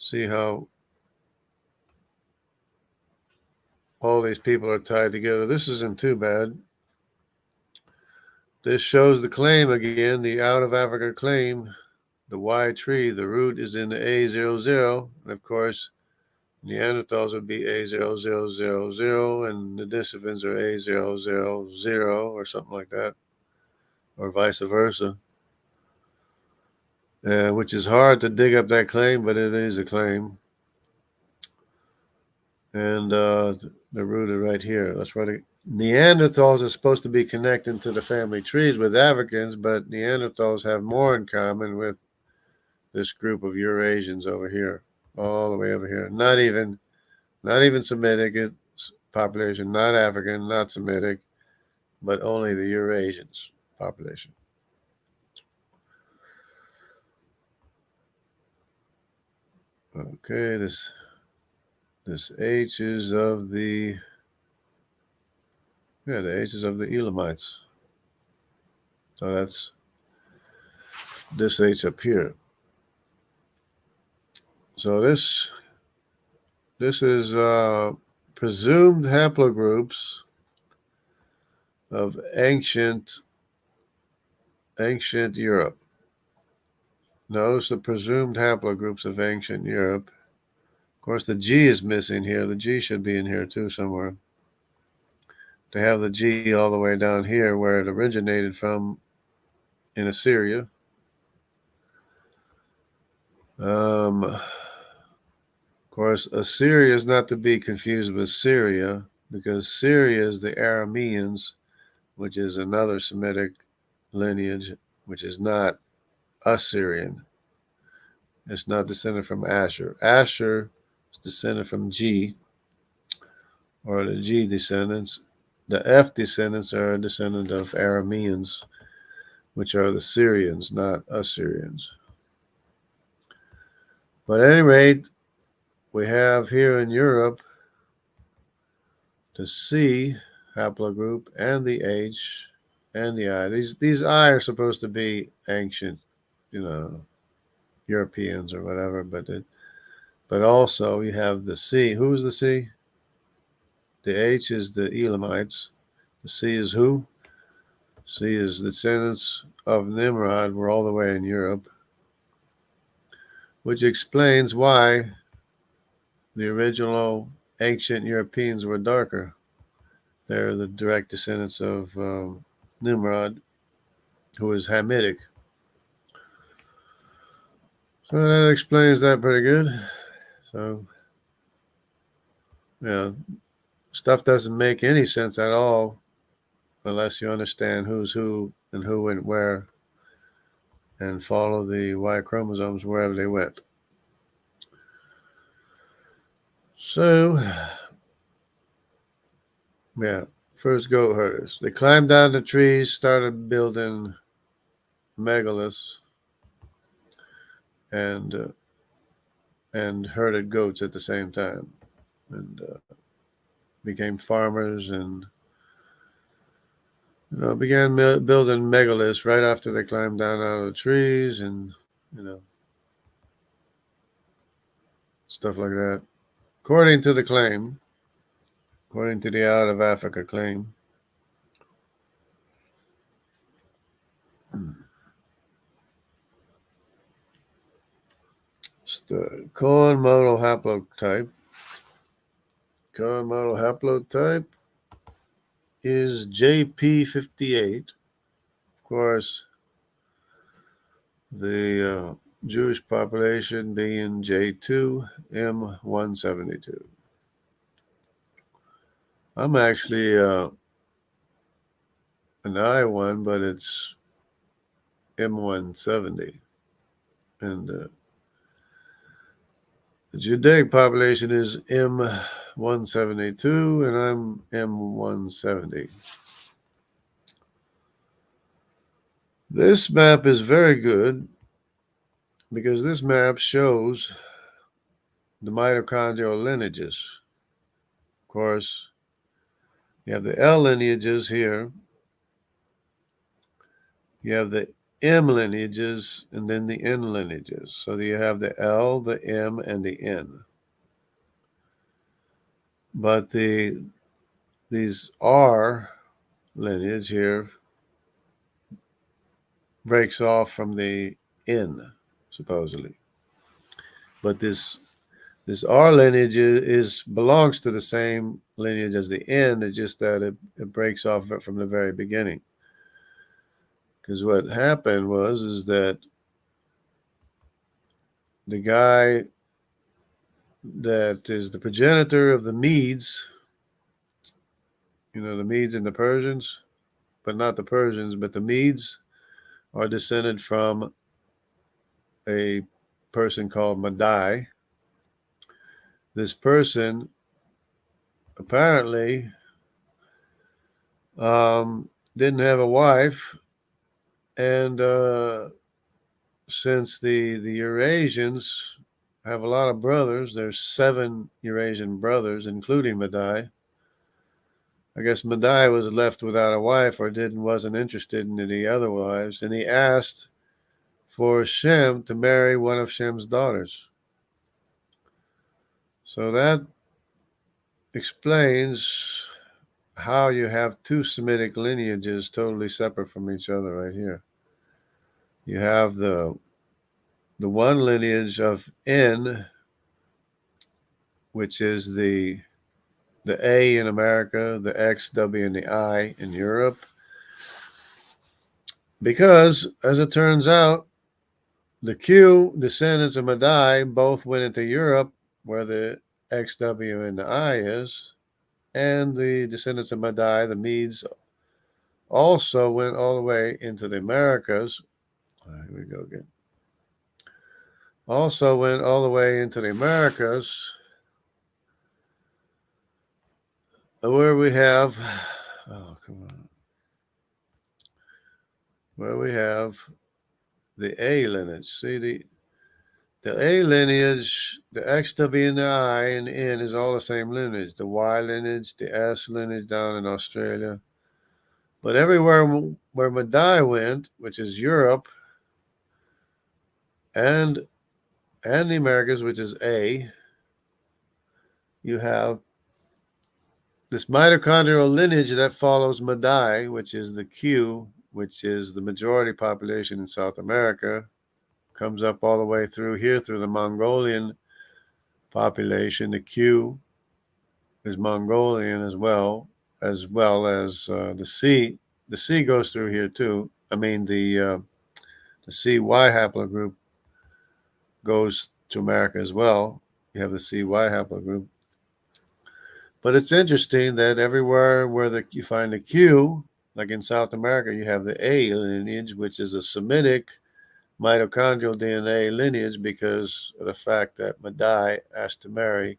See how all these people are tied together. This isn't too bad. This shows the claim again, the out of Africa claim, the Y tree. The root is in the A00, and of course, Neanderthals would be A0000, and the Denisovans are A000 or something like that, or vice versa. Which is hard to dig up that claim, but it is a claim. And the root is right here. That's why Neanderthals are supposed to be connecting to the family trees with Africans, but Neanderthals have more in common with this group of Eurasians over here, all the way over here. Not even Semitic population, not African, not Semitic, but only the Eurasians population. Okay, this H is of the H is of the Elamites. So that's this H up here. So this is presumed haplogroups of ancient Europe. Notice the presumed haplogroups of ancient Europe. Of course, the G is missing here. The G should be in here too somewhere. To have the G all the way down here where it originated from in Assyria. Of course, Assyria is not to be confused with Syria, because Syria is the Arameans, which is another Semitic lineage, which is not Assyrian. It's not descended from Asher. Asher is descended from G, or the G descendants. The F descendants are a descendant of Arameans, which are the Syrians, not Assyrians. But at any rate, we have here in Europe the C haplogroup and the H and the I. These I are supposed to be ancient, Europeans or whatever, but also you have the C. Who's the C? The H is the Elamites. The C is who? C is the descendants of Nimrod. We're all the way in Europe, which explains why the original ancient Europeans were darker. They're the direct descendants of Nimrod, who is Hamitic. So that explains that pretty good. So, stuff doesn't make any sense at all unless you understand who's who and who went where and follow the Y chromosomes wherever they went. So, first goat herders. They climbed down the trees, started building megaliths, and herded goats at the same time, and became farmers and began building megaliths right after they climbed down out of the trees and stuff like that. According to the claim, according to the Out of Africa claim, the corn model haplotype. Corn model haplotype is JP58. Of course, the Jewish population being J2M172. I'm actually an I1, but it's M170. And the Judaic population is M172, and I'm M170. This map is very good because this map shows the mitochondrial lineages. Of course, you have the L lineages here. You have the M lineages and then the N lineages. So you have the L, the M, and the N. But these R lineage here breaks off from the N, supposedly. But this R lineage belongs to the same lineage as the N. It's just that it breaks off from the very beginning. Because what happened is that the guy that is the progenitor of the Medes, the Medes and the Persians, but not the Persians, but the Medes are descended from a person called Madai. This person apparently didn't have a wife, and since the Eurasians have a lot of brothers, there's 7 Eurasian brothers, including Madai. I guess Madai was left without a wife or wasn't interested in any other wives, and he asked for Shem to marry one of Shem's daughters. So that explains how you have 2 Semitic lineages totally separate from each other right here. You have the one lineage of N, which is the A in America, the X, W, and the I in Europe. Because, as it turns out, the Q descendants of Madai both went into Europe, where the X, W, and the I is, and the descendants of Madai, the Medes, also went all the way into the Americas. Here we go again. Also went all the way into the Americas, where we have, where we have the A lineage. See, the A lineage, the X, W, and the I and N is all the same lineage. The Y lineage, the S lineage down in Australia. But everywhere where Madai went, which is Europe and the Americas, which is A, you have this mitochondrial lineage that follows Madai, which is the Q, which is the majority population in South America, comes up all the way through here through the Mongolian population. The Q is Mongolian as well as the C. The C goes through here too. I mean the CY haplogroup goes to America as well. You have the CY haplogroup. But it's interesting that everywhere where you find the Q, like in South America, you have the A lineage, which is a Semitic mitochondrial DNA lineage because of the fact that Madai asked to marry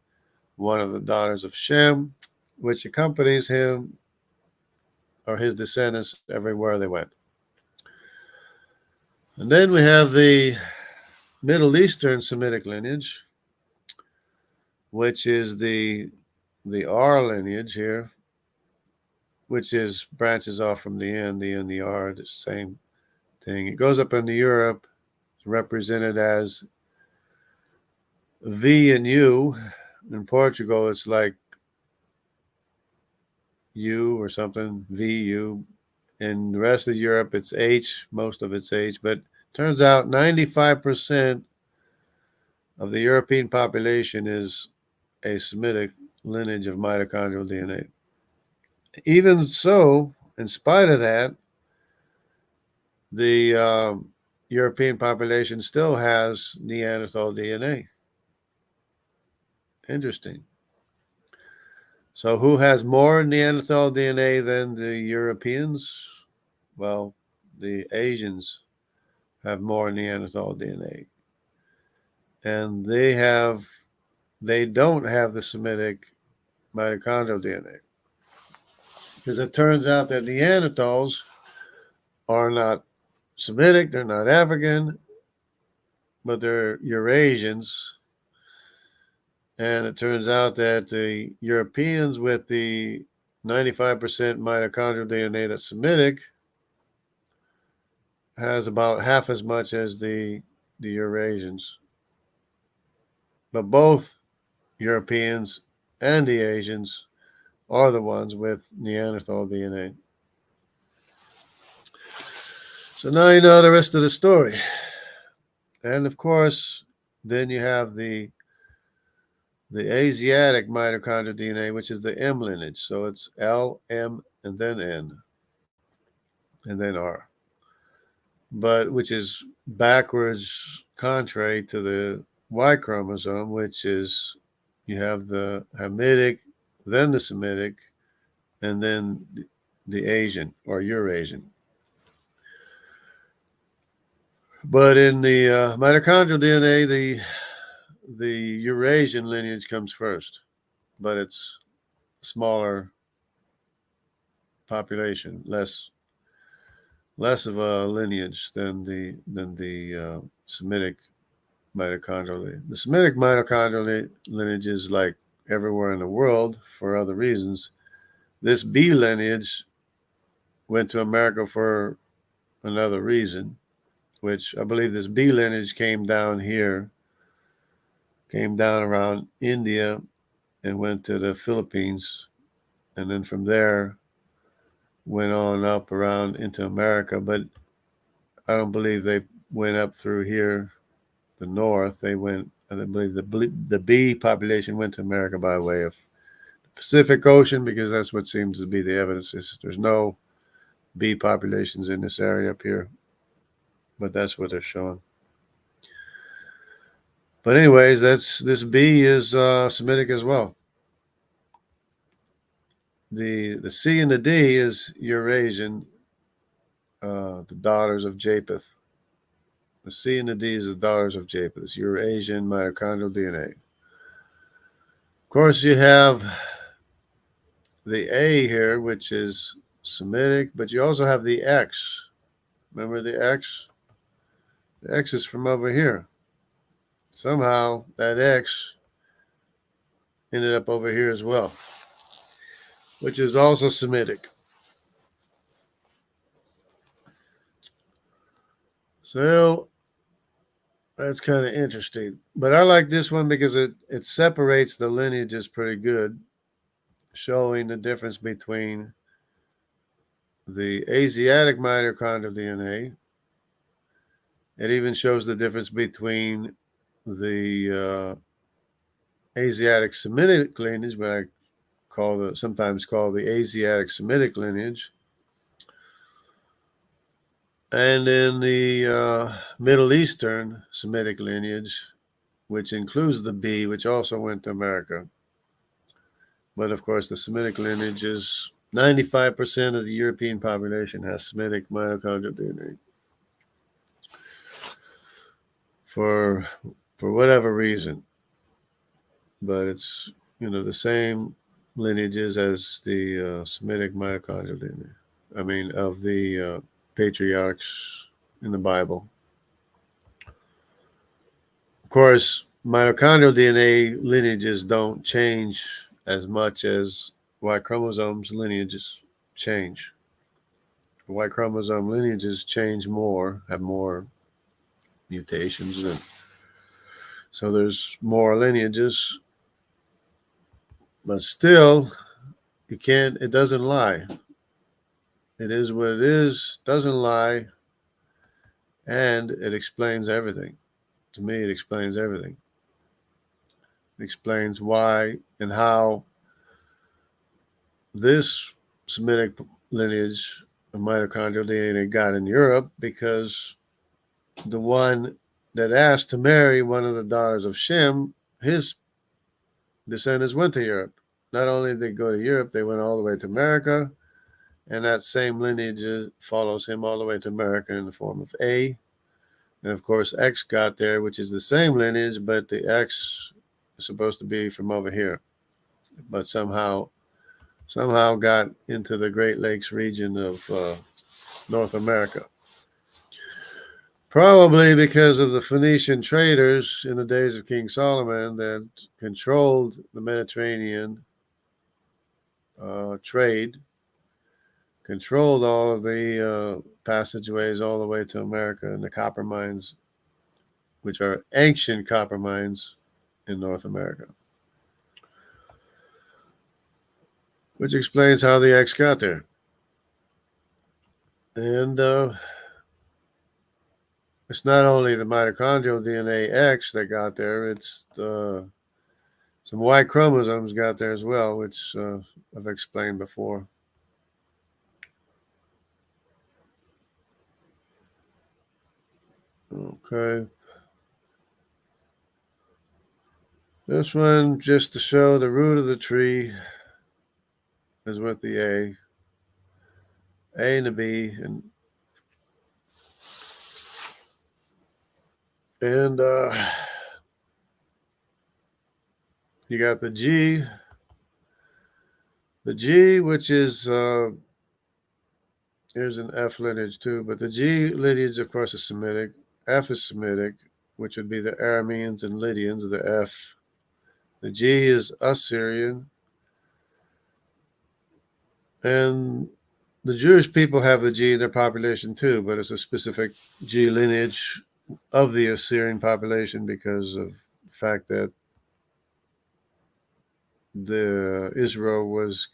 one of the daughters of Shem, which accompanies him or his descendants everywhere they went. And then we have the Middle Eastern Semitic lineage, which is the R lineage here, which is branches off from the N, the R, the same thing. It goes up into Europe, it's represented as V and U. In Portugal, it's like U or something, VU. In the rest of Europe, it's H, most of it's H. But turns out 95% of the European population is a Semitic lineage of mitochondrial DNA. Even so, in spite of that, the European population still has Neanderthal DNA. Interesting. So, who has more Neanderthal DNA than the Europeans? Well, the Asians have more Neanderthal DNA. And they don't have the Semitic mitochondrial DNA. Because it turns out that Neanderthals are not Semitic, they're not African, but they're Eurasians. And it turns out that the Europeans with the 95% mitochondrial DNA that's Semitic has about half as much as the Eurasians. But both Europeans and the Asians are the ones with Neanderthal DNA. So now you know the rest of the story. And of course, then you have the Asiatic mitochondrial DNA, which is the M lineage. So it's L, M, and then N, and then R. But which is backwards contrary to the Y chromosome, which is you have the Hamitic, then the Semitic, and then the Asian or Eurasian. But in the mitochondrial DNA, the Eurasian lineage comes first, but it's smaller population, less of a lineage than the Semitic mitochondrial. The Semitic mitochondrial lineage is like everywhere in the world for other reasons. This B lineage went to America for another reason, which I believe this B lineage came down around India and went to the Philippines, and then from there went on up around into America. But I don't believe they went up through here, the north. I believe the B population went to America by way of the Pacific Ocean, because that's what seems to be the evidence. There's no B populations in this area up here, but that's what they're showing. But anyways, this B is Semitic as well. The C and the D is Eurasian, the daughters of Japheth. The C and the D is the daughters of Japheth. It's Eurasian mitochondrial DNA. Of course, you have the A here, which is Semitic, but you also have the X, Remember the X? The X is from over here. Somehow that X ended up over here as well, which is also Semitic. So that's kind of interesting. But I like this one because it separates the lineages pretty good, showing the difference between the Asiatic mitochondrial DNA. It even shows the difference between the Asiatic Semitic lineage, what I sometimes call the Asiatic Semitic lineage, and in the Middle Eastern Semitic lineage, which includes the B, which also went to America. But of course, the Semitic lineage is 95% of the European population has Semitic mitochondrial DNA. For whatever reason. But it's, the same lineages as the Semitic mitochondrial DNA. I mean, of the patriarchs in the Bible. Of course, mitochondrial DNA lineages don't change as much as Y chromosomes lineages change. Y chromosome lineages change more, have more mutations, so there's more lineages, but still, it doesn't lie. It is what it is, doesn't lie, and it explains everything. To me, it explains everything. It explains why and how this Semitic lineage of mitochondrial DNA got in Europe, because the one that asked to marry one of the daughters of Shem, his descendants went to Europe. Not only did they go to Europe, they went all the way to America, and that same lineage follows him all the way to America in the form of A. And of course, X got there, which is the same lineage, but the X is supposed to be from over here, but somehow got into the Great Lakes region of North America. Probably because of the Phoenician traders in the days of King Solomon that controlled the Mediterranean trade, controlled all of the passageways all the way to America, and the copper mines, which are ancient copper mines in North America. Which explains how the X got there. And it's not only the mitochondrial DNA X that got there, it's some Y chromosomes got there as well, which I've explained before. Okay. This one, just to show the root of the tree, is with the A and the B, and you got the G. The G, which is here's an F lineage too, but the G lineage, of course, is Semitic. F is Semitic, which would be the Arameans and Lydians, the F. The G is Assyrian. And the Jewish people have the G in their population too, but it's a specific G lineage of the Assyrian population because of the fact that Israel was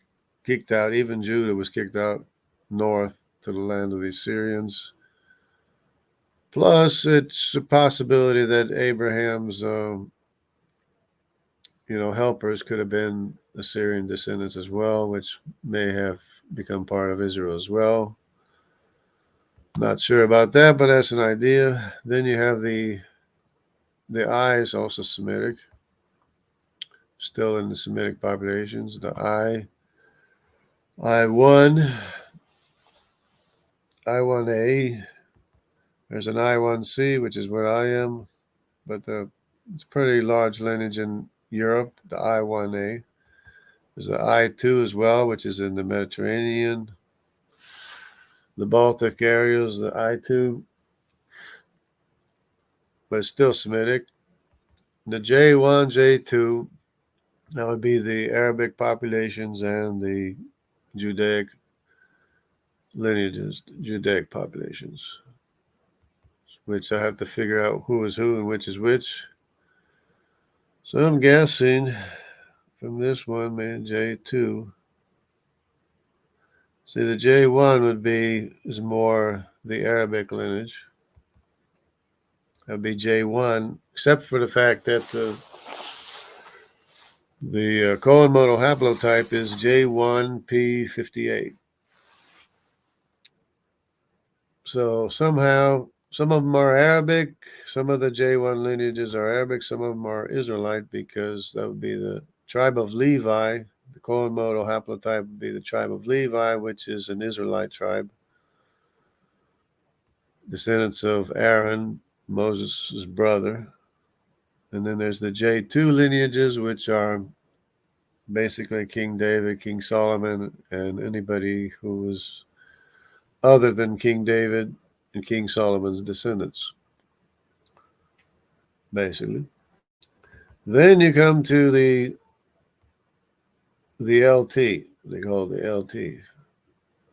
kicked out, even Judah was kicked out north to the land of the Assyrians. Plus, it's a possibility that Abraham's helpers could have been Assyrian descendants as well, which may have become part of Israel as well. Not sure about that, but that's an idea. Then you have the I is also Semitic, still in the Semitic populations. The I1, I1A. There's an I1C, which is what I am, but it's a pretty large lineage in Europe, the I1A. There's the I2 as well, which is in the Mediterranean. the Baltic areas, the I2, but it's still Semitic. The J1, J2, that would be the Arabic populations and the Judaic lineages, Judaic populations, which I have to figure out who is who and which is which. So I'm guessing from this one, man, J2. See, the J1 is more the Arabic lineage. That would be J1, except for the fact that the colon modal haplotype is J1P58. So somehow, some of them are Arabic, some of the J1 lineages are Arabic, some of them are Israelite, because that would be the tribe of Levi. The colon modal haplotype would be the tribe of Levi, which is an Israelite tribe, descendants of Aaron, Moses' brother. And then there's the J2 lineages, which are basically King David, King Solomon, and anybody who was other than King David and King Solomon's descendants, basically. Then you come to the LT. They call it the LT,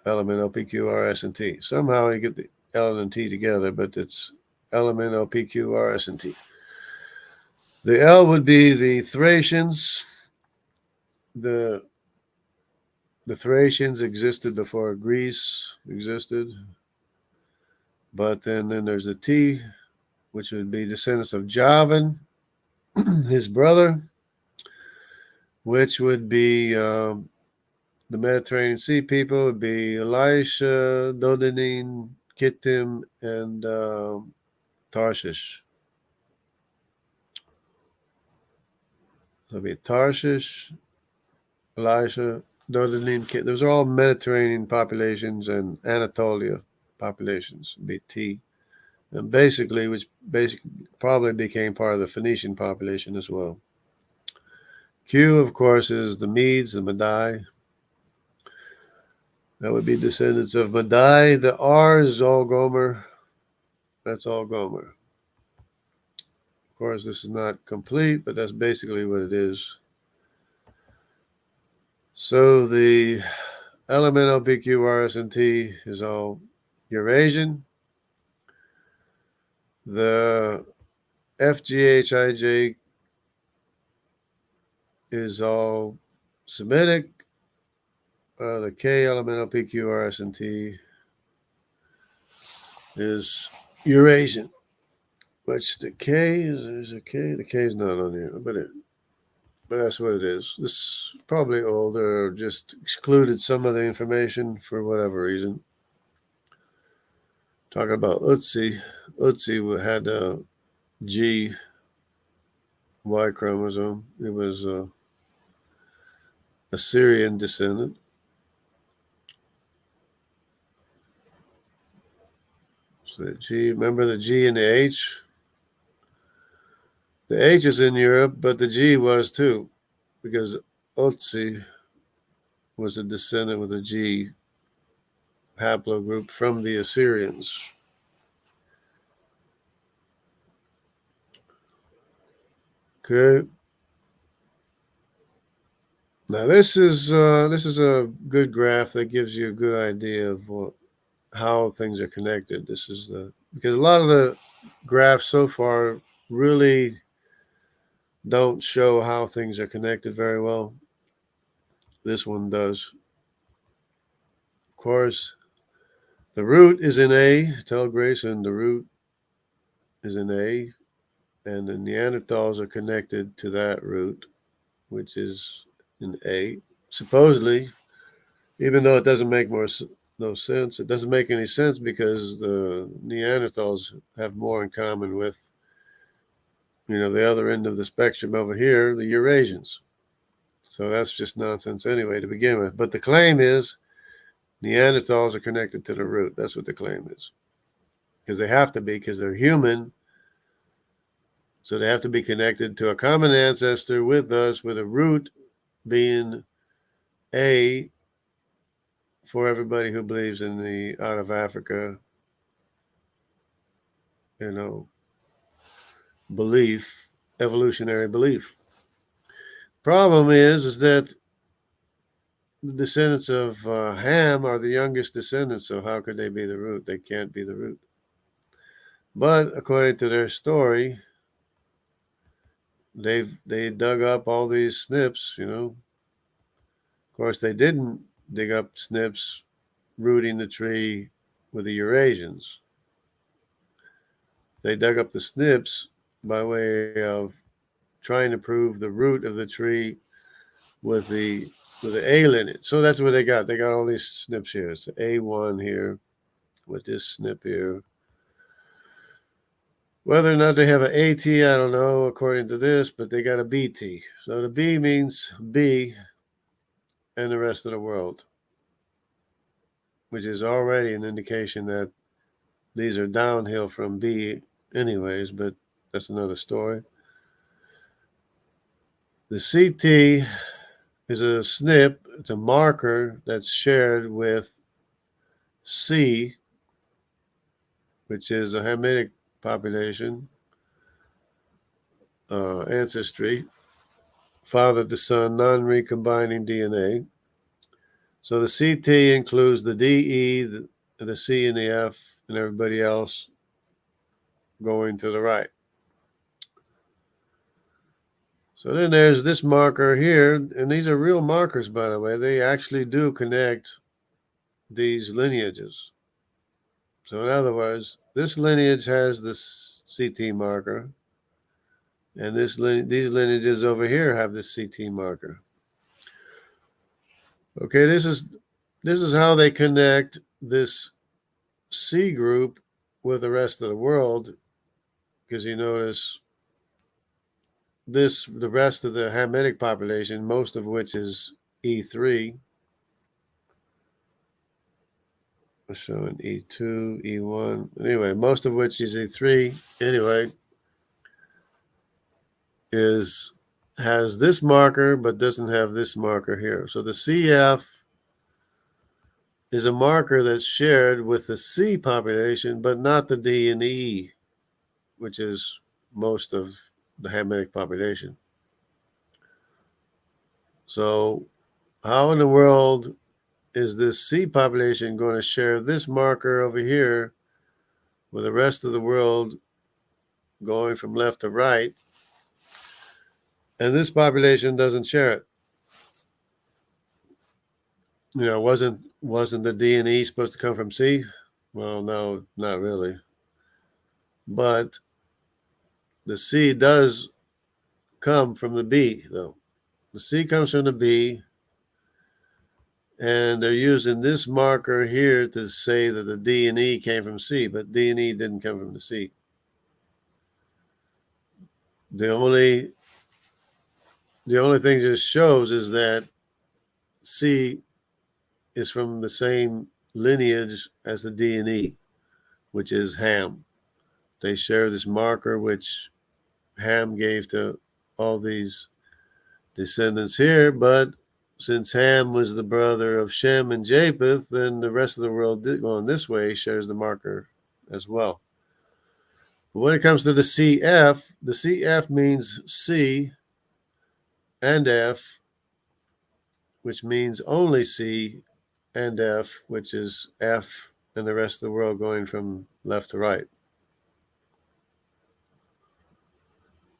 element LPQRS and T. Somehow you get the L and T together, but it's element LPQRS and T. The L would be the Thracians. The Thracians existed before Greece existed. But then there's the T, which would be descendants of Javan, his brother, which would be the Mediterranean Sea people. Would be Elisha, Dodanim, Kittim, and Tarshish. So it'd be Tarshish, Elisha, Dodanim, Kittim. Those are all Mediterranean populations, and Anatolia populations would be T. And which probably became part of the Phoenician population as well. Q, of course, is the Medes, the Madai. That would be descendants of Madai. The R is all Gomer. That's all Gomer. Of course, this is not complete, but that's basically what it is. So the element LPQ, and T is all Eurasian. The FGHIJ is all Semitic. The K element LPQ, and T is Eurasian. Which the K is a K. The K is not on here, but that's what it is. This is probably older, or just excluded some of the information for whatever reason. Talking about Utsi. Utsi had a G Y chromosome. It was a Assyrian descendant. So the G, remember the G and the H? The H is in Europe, but the G was too, because Otzi was a descendant with a G haplogroup from the Assyrians. Okay. Now this is a good graph that gives you a good idea of how things are connected. This is because a lot of the graphs so far really don't show how things are connected very well. This one does. Of course, the root is in A. Tell Grayson the root is in A, and the Neanderthals are connected to that root, which is in A. Supposedly, even though it doesn't make no sense, it doesn't make any sense because the Neanderthals have more in common with, the other end of the spectrum over here, the Eurasians. So that's just nonsense anyway to begin with. But the claim is Neanderthals are connected to the root. That's what the claim is. Because they have to be, because they're human. So they have to be connected to a common ancestor with us, with a root being A, for everybody who believes in the out of Africa, belief, evolutionary belief. Problem is that the descendants of Ham are the youngest descendants, so how could they be the root? They can't be the root. But according to their story, they dug up all these snips. Of course, they didn't dig up snips rooting the tree with the Eurasians. They dug up the snips by way of trying to prove the root of the tree with the A lineage. So that's what they got. They got all these snips here. It's A1 here with this snip here. Whether or not they have an AT, I don't know, according to this, but they got a BT. So the B means B and the rest of the world, which is already an indication that these are downhill from B anyways, but that's another story. The CT is a SNP. It's a marker that's shared with C, which is a Hamitic population, ancestry, father to son, non-recombining DNA. So the CT includes the DE, the C, and the F, and everybody else going to the right. So then there's this marker here, and these are real markers, by the way. They actually do connect these lineages. So in other words, this lineage has this CT marker, and these lineages over here have this CT marker. Okay, this is how they connect this C group with the rest of the world, because you notice the rest of the Hamitic population, most of which is E3, I'm showing E2, E1, anyway, most of which is E3, anyway, has this marker but doesn't have this marker here. So the CF is a marker that's shared with the C population, but not the D and the E, which is most of the Hamitic population. So how in the world is this C population going to share this marker over here with the rest of the world going from left to right, and this population doesn't share it? Wasn't the D and E supposed to come from C? Well, no, not really. But the C does come from the B, though. The C comes from the B, and they're using this marker here to say that the D and E came from C, but D and E didn't come from the C. The only thing this shows is that C is from the same lineage as the D and E, which is Ham. They share this marker which Ham gave to all these descendants here, but since Ham was the brother of Shem and Japheth, then the rest of the world going this way shares the marker as well. But when it comes to the CF means C and F, which means only C and F, which is F and the rest of the world going from left to right.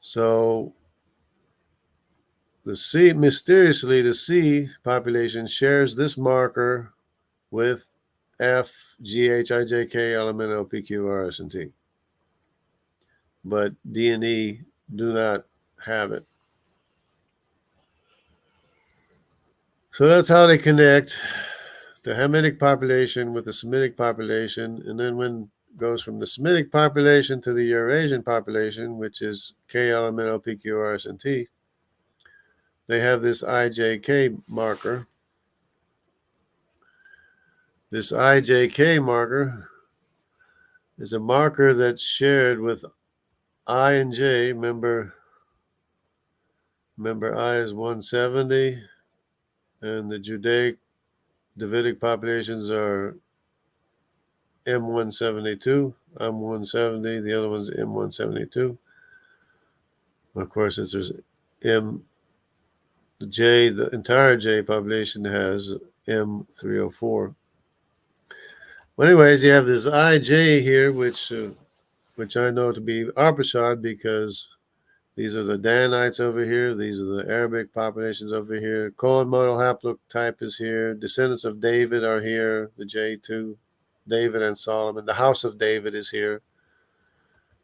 So mysteriously, the C population shares this marker with F, G, H, I, J, K, L, M, N, O, P, Q, R, S, and T. But D and E do not have it. So that's how they connect the Hamitic population with the Semitic population. And then when it goes from the Semitic population to the Eurasian population, which is K, L, M, N, O, P, Q, R, S, and T, they have this IJK marker. This IJK marker is a marker that's shared with I and J. Remember I is 170, and the Judaic Davidic populations are M172. I'm 170. The other one's M172. Of course, since there's M, the J, the entire J population has M304. Well, anyways, you have this IJ here, which I know to be Arpachshad because these are the Danites over here. These are the Arabic populations over here. Cohen modal haplotype is here. Descendants of David are here. The J2, David and Solomon. The house of David is here.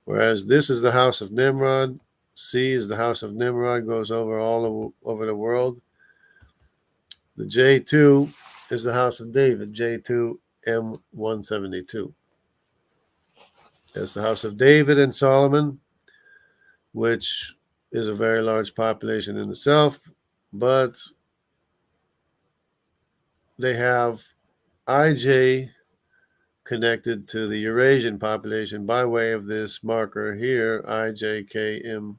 Whereas this is the house of Nimrod. C is the house of Nimrod, goes over all over the world. The J2 is the house of David, J2 M172. That's the house of David and Solomon, which is a very large population in itself, but they have IJ connected to the Eurasian population by way of this marker here, IJKM52,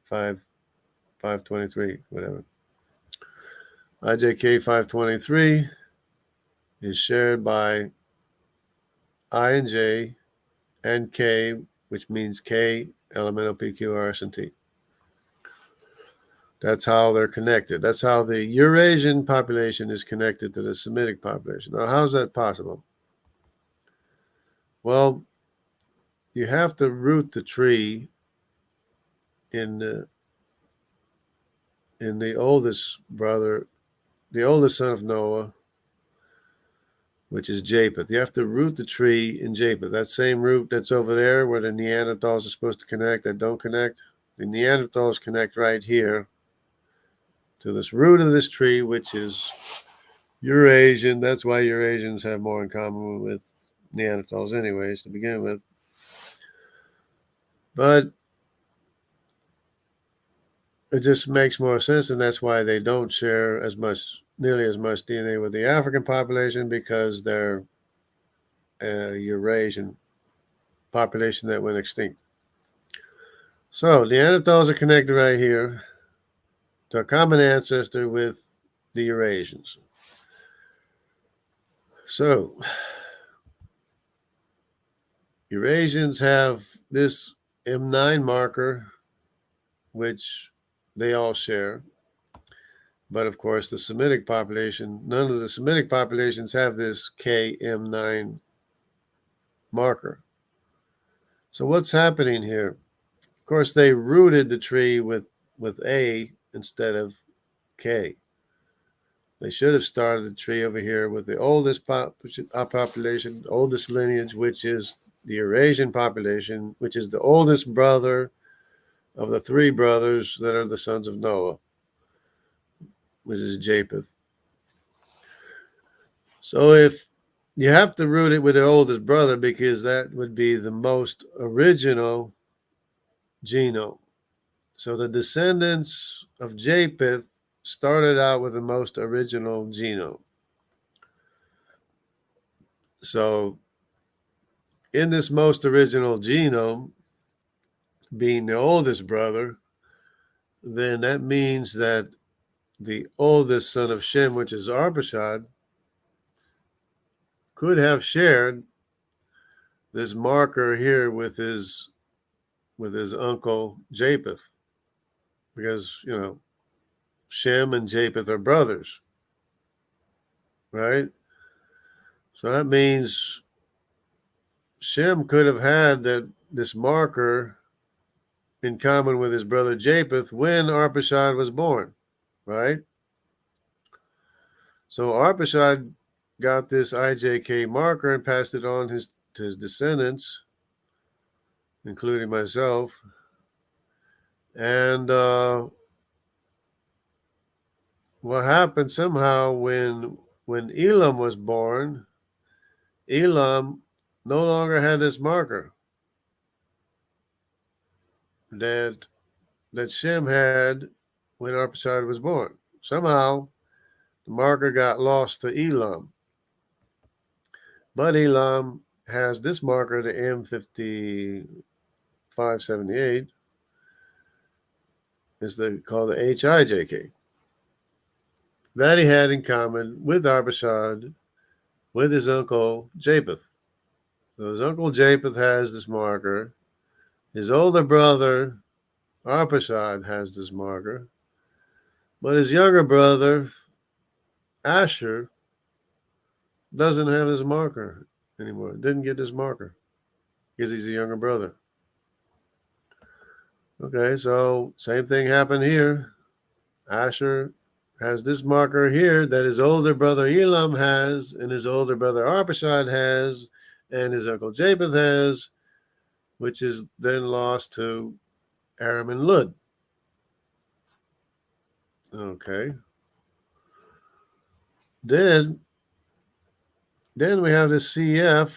523, whatever. IJK 523 is shared by I and J and K, which means K, elemental PQ, RS, and T. That's how they're connected. That's how the Eurasian population is connected to the Semitic population. Now, how's that possible? Well, you have to root the tree in the oldest brother, the oldest son of Noah, which is Japheth. You have to root the tree in Japheth. That same root that's over there where the Neanderthals are supposed to connect that don't connect. The Neanderthals connect right here to this root of this tree, which is Eurasian. That's why Eurasians have more in common with Neanderthals anyways to begin with. But it just makes more sense, and that's why they don't share nearly as much DNA with the African population, because they're a Eurasian population that went extinct. So Neanderthals are connected right here to a common ancestor with the Eurasians. So Eurasians have this M9 marker, which they all share. But of course, the Semitic population, none of the Semitic populations have this KM9 marker. So what's happening here? Of course, they rooted the tree with A instead of K. They should have started the tree over here with the oldest population, oldest lineage, which is the Eurasian population, which is the oldest brother of the three brothers that are the sons of Noah, which is Japheth. So if you have to root it with the oldest brother, because that would be the most original genome. So the descendants of Japheth started out with the most original genome. So in this most original genome, being the oldest brother, then that means that the oldest son of Shem, which is Arpachshad, could have shared this marker here with his uncle Japheth, because Shem and Japheth are brothers, right? So that means Shem could have had this marker in common with his brother Japheth when Arpachshad was born, right? So Arpachshad got this IJK marker and passed it on to his descendants, including myself. And what happened somehow when Elam was born, Elam no longer had this marker that Shem had when Arpachshad was born. Somehow the marker got lost to Elam. But Elam has this marker, the M5578, is called the HIJK. that he had in common with Arpachshad, with his uncle Japheth. So his uncle Japheth has this marker. His older brother Arpachshad has this marker. But his younger brother Asher doesn't have his marker anymore. Didn't get his marker because he's a younger brother. Okay, so same thing happened here. Asher has this marker here that his older brother Elam has, and his older brother Arpachshad has, and his uncle Japheth has, which is then lost to Aram and Lud. Okay. Then we have this CF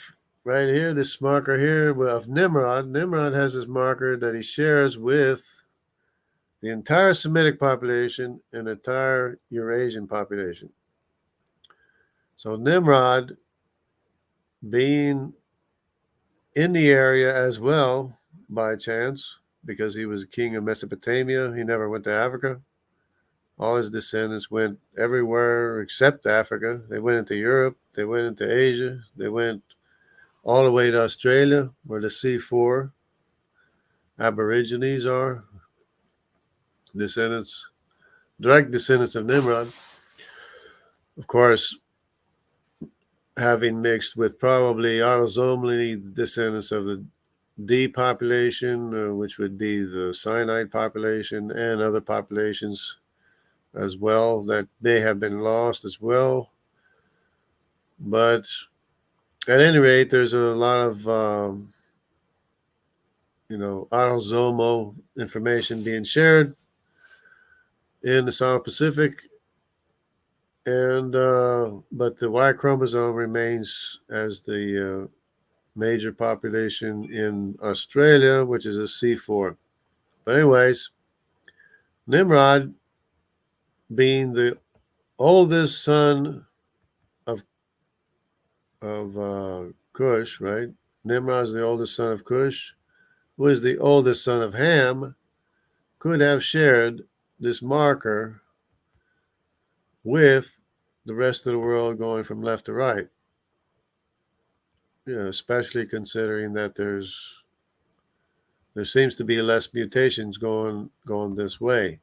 right here, this marker here of Nimrod. Nimrod has this marker that he shares with the entire Semitic population and the entire Eurasian population. So Nimrod, being in the area as well by chance, because he was a king of Mesopotamia, he never went to Africa. All his descendants went everywhere except Africa. They went into Europe, they went into Asia, they went all the way to Australia, where the C4 Aborigines are, descendants, direct descendants of Nimrod. Of course, having mixed with probably autosomally descendants of the D population, which would be the Sinite population, and other populations as well that may have been lost as well. But at any rate, there's a lot of autosomal information being shared in the South Pacific, and but the Y chromosome remains as the major population in Australia, which is a C4. But anyways, Nimrod, being the oldest son of Cush, right? Nimrod is the oldest son of Cush, who is the oldest son of Ham, could have shared this marker with the rest of the world going from left to right. Especially considering that there seems to be less mutations going this way.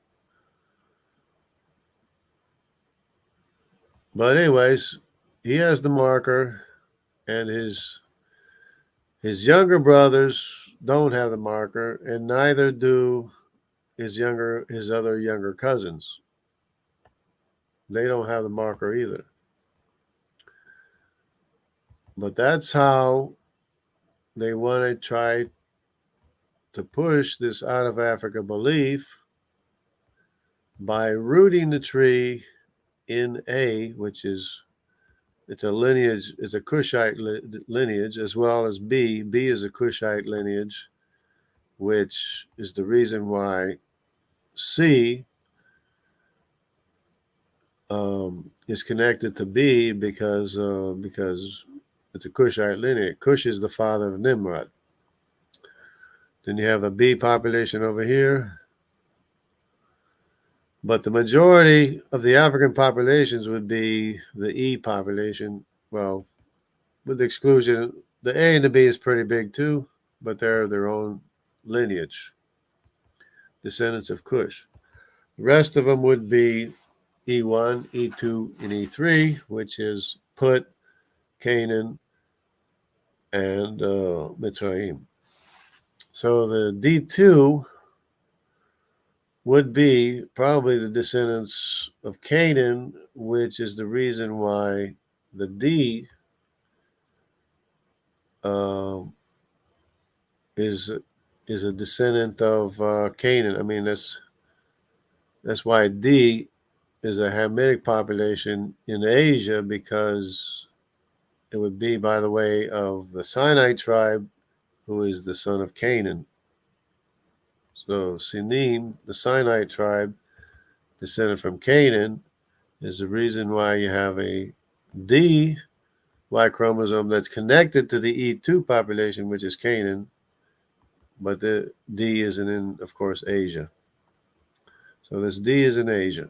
But anyways, he has the marker, and his younger brothers don't have the marker, and neither do his other younger cousins. They don't have the marker either. But that's how they want to try to push this out of Africa belief by rooting the tree in A, which is it's a lineage, it's a Cushite lineage, as well as B. B is a Cushite lineage, which is the reason why C is connected to B because it's a Cushite lineage. Cush is the father of Nimrod. Then you have a B population over here. But the majority of the African populations would be the E population. Well, with the exclusion, the A and the B is pretty big too, but they're their own lineage, descendants of Cush. The rest of them would be E1, E2, and E3, which is Put, Canaan, and Mitzrayim. So the D2 would be probably the descendants of Canaan, which is the reason why the D is a descendant of Canaan. I mean, that's why D is a Hamitic population in Asia, because it would be by the way of the Sinite tribe, who is the son of Canaan. So Sinim, the Sinite tribe, descended from Canaan, is the reason why you have a D Y chromosome that's connected to the E2 population, which is Canaan, but the D isn't in, of course, Asia. So this D is in Asia.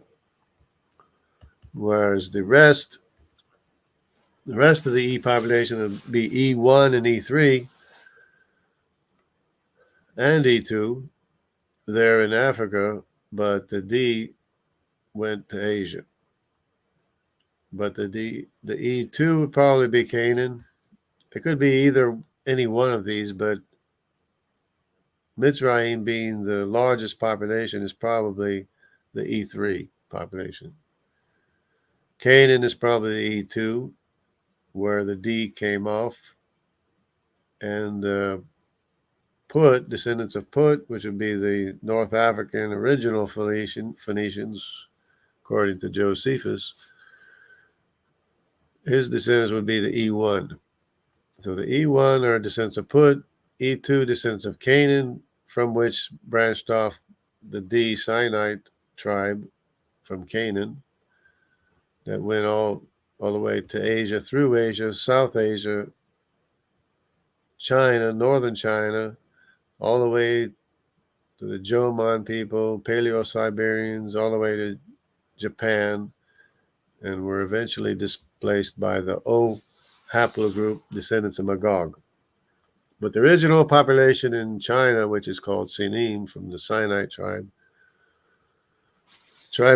whereas the rest of the E population would be E1 and E3 and E2. They're in Africa, but the D went to Asia. But the E2 would probably be Canaan. It could be any one of these, but Mitzrayim being the largest population is probably the E3 population. Canaan is probably the E2, where the D came off. And Put, descendants of Put, which would be the North African original Phoenicians, according to Josephus, his descendants would be the E1. So the E1 are descendants of Put, E2 descendants of Canaan, from which branched off the D Sinite tribe from Canaan that went all the way to Asia, through Asia, South Asia, China, northern China, all the way to the Jomon people, Paleo-Siberians, all the way to Japan, and were eventually displaced by the O haplogroup descendants of Magog. But the original population in China, which is called Sinim, from the Sinite tribe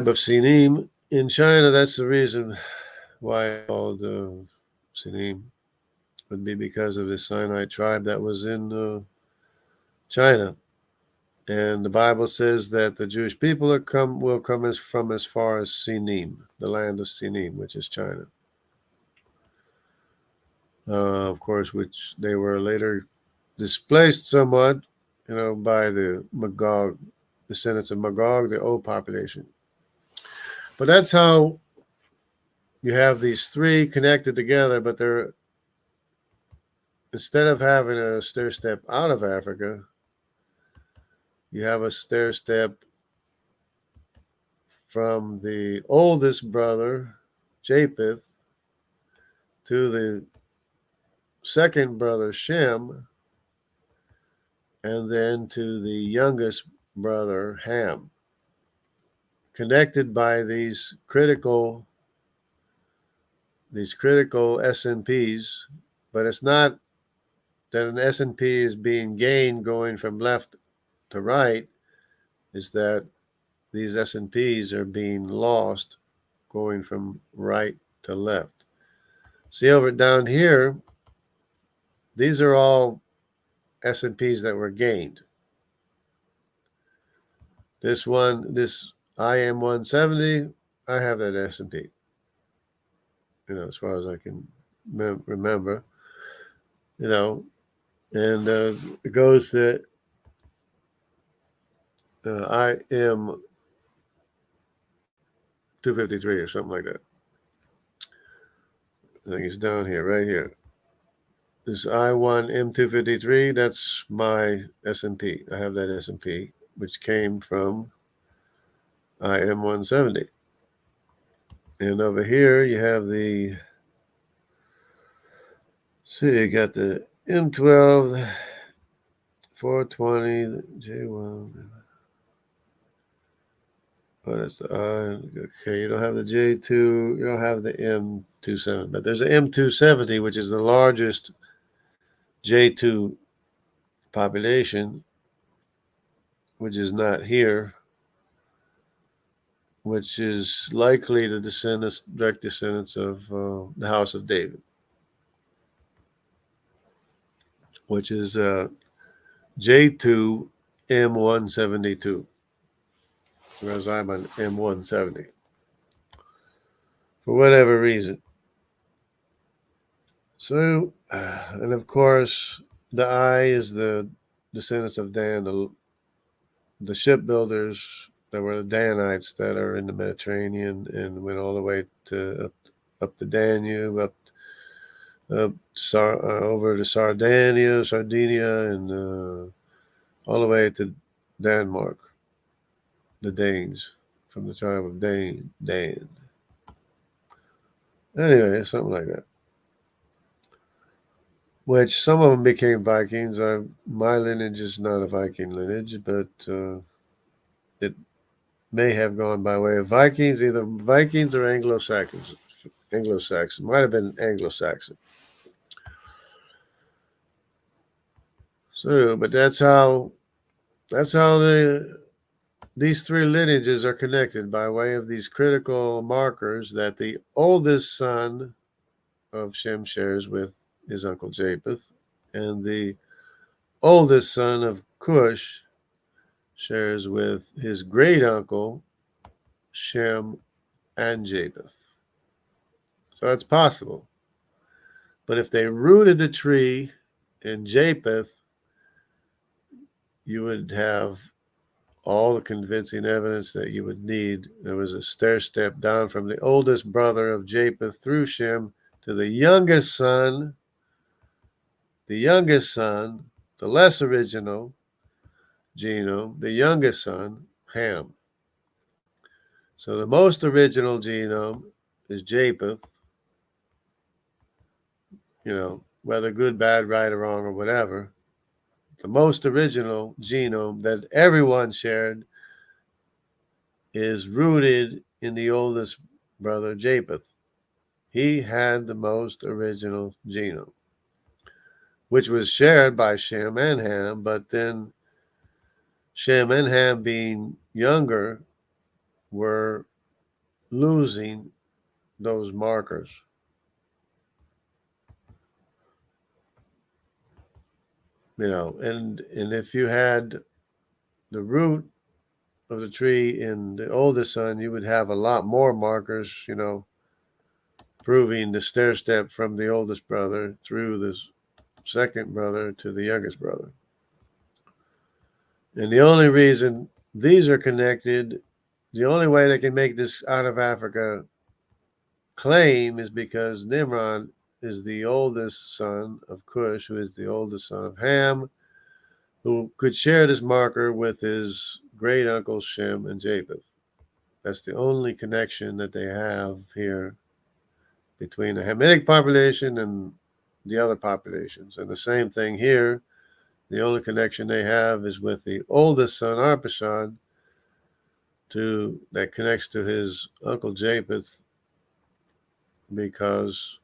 of Sinim in China, that's the reason why it's called Sinim, would be because of the Sinite tribe that was in China. And the Bible says that the Jewish people will come from as far as Sinim, the land of Sinim, which is China. Of course, which they were later displaced somewhat, by the Magog, descendants of Magog, the O population. But that's how you have these three connected together, but they're, instead of having a stair step out of Africa, you have a stair step from the oldest brother, Japheth, to the second brother, Shem, and then to the youngest brother, Ham, connected by these critical SNPs, but it's not that an SNP is being gained going from left to right, is that these SNPs are being lost going from right to left. See over down here, these are all SNPs that were gained. This IM 170, I have that SNP, as far as I can remember, and it goes to IM 253 or something like that. I think it's down here, right here. This I1 M253, that's my SNP. I have that SNP, which came from IM 170. And over here, you have you got the M12, 420, J1. Oh, that's the okay. You don't have the J2. You don't have the M27, but there's an M270, which is the largest J2 population, which is not here, which is likely the direct descendants of the House of David, which is J2 M172. Whereas I'm on M170, for whatever reason. So, and of course, the I is the descendants of Dan, the shipbuilders that were the Danites that are in the Mediterranean and went all the way to up the Danube, over to Sardinia, and all the way to Denmark. The Danes, from the tribe of Dan. Anyway, something like that. Which some of them became Vikings. My lineage is not a Viking lineage, but may have gone by way of Vikings, either Vikings or Anglo-Saxons. Anglo-Saxon, might have been Anglo-Saxon. So, but that's how these three lineages are connected by way of these critical markers that the oldest son of Shem shares with his uncle Japheth, and the oldest son of Cush shares with his great uncle Shem and Japheth. So it's possible. But if they rooted the tree in Japheth, you would have all the convincing evidence that you would need. There was a stair step down from the oldest brother of Japheth through Shem to the youngest son, the less original genome, the youngest son, Ham. So the most original genome is Japheth, whether good, bad, right, or wrong, or whatever. The most original genome that everyone shared is rooted in the oldest brother, Japheth. He had the most original genome, which was shared by Shem and Ham, but then Shem and Ham, being younger, were losing those markers. And if you had the root of the tree in the oldest son, you would have a lot more markers, proving the stair step from the oldest brother through the second brother to the youngest brother. And the only reason these are connected, the only way they can make this out of Africa claim is because Nimrod is the oldest son of Cush, who is the oldest son of Ham, who could share this marker with his great uncles Shem and Japheth. That's the only connection that they have here between the Hamitic population and the other populations. And the same thing here. The only connection they have is with the oldest son, Arpachshad, that connects to his uncle Japheth, because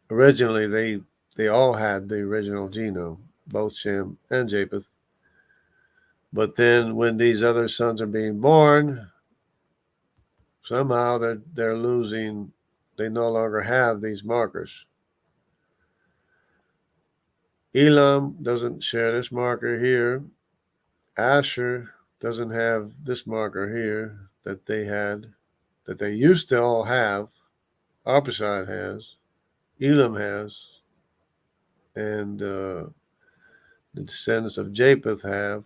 originally they all had the original genome, both Shem and Japheth. But then when these other sons are being born, somehow they're losing, they no longer have these markers. Elam doesn't share this marker here. Asher doesn't have this marker here that they used to all have. Arpachshad has, Elam has, and the descendants of Japheth have,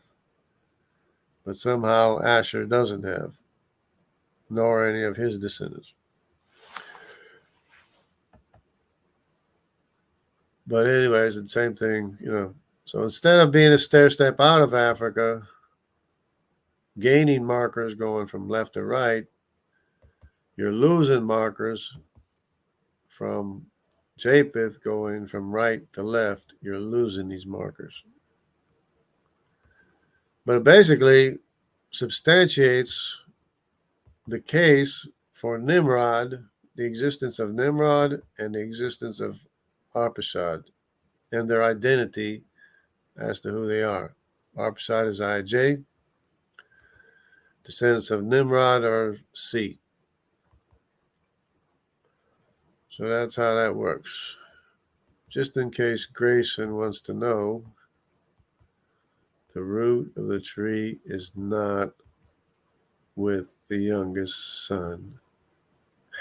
but somehow Asher doesn't have, nor any of his descendants. But anyways, the same thing, So instead of being a stair step out of Africa, gaining markers going from left to right, you're losing markers from Japheth going from right to left. You're losing these markers. But it basically substantiates the case for Nimrod, the existence of Nimrod and the existence of Arpachshad, and their identity as to who they are. Arpachshad is IJ. Descendants of Nimrod are C. So that's how that works. Just in case Grayson wants to know, the root of the tree is not with the youngest son,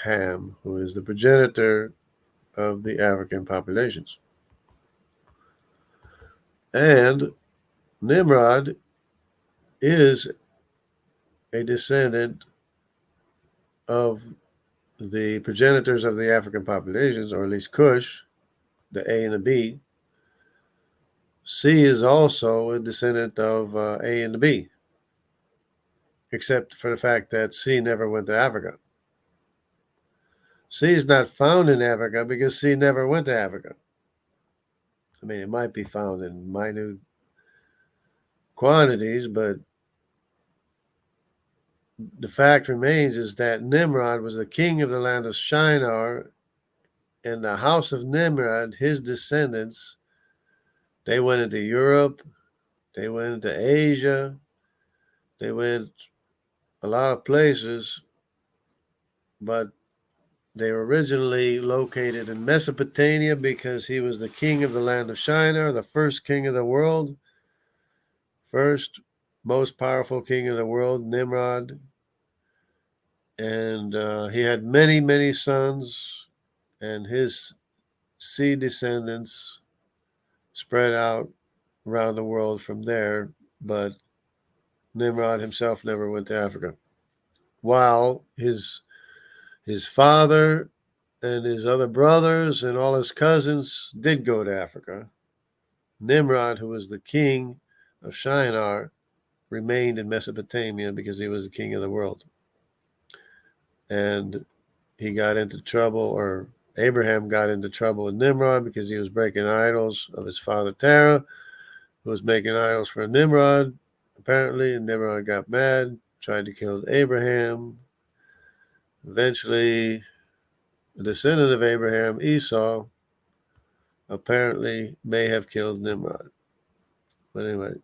Ham, who is the progenitor of the African populations. And Nimrod is a descendant of the progenitors of the African populations, or at least Cush, the A and the B. C is also a descendant of A and the B, except for the fact that C never went to Africa. C is not found in Africa because C never went to Africa. I mean, it might be found in minute quantities, but the fact remains is that Nimrod was the king of the land of Shinar, and the house of Nimrod, his descendants, they went into Europe, they went into Asia, they went a lot of places, but they were originally located in Mesopotamia because he was the king of the land of Shinar, the first king of the world, first most powerful king of the world, Nimrod. And he had many, many sons, and his seed descendants spread out around the world from there. But Nimrod himself never went to Africa, while his father and his other brothers and all his cousins did go to Africa. Nimrod, who was the king of Shinar, remained in Mesopotamia because he was the king of the world. And he got into trouble, or Abraham got into trouble with Nimrod because he was breaking idols of his father Terah, who was making idols for Nimrod, apparently, and Nimrod got mad, tried to kill Abraham. Eventually, the descendant of Abraham, Esau, apparently may have killed Nimrod. But anyway,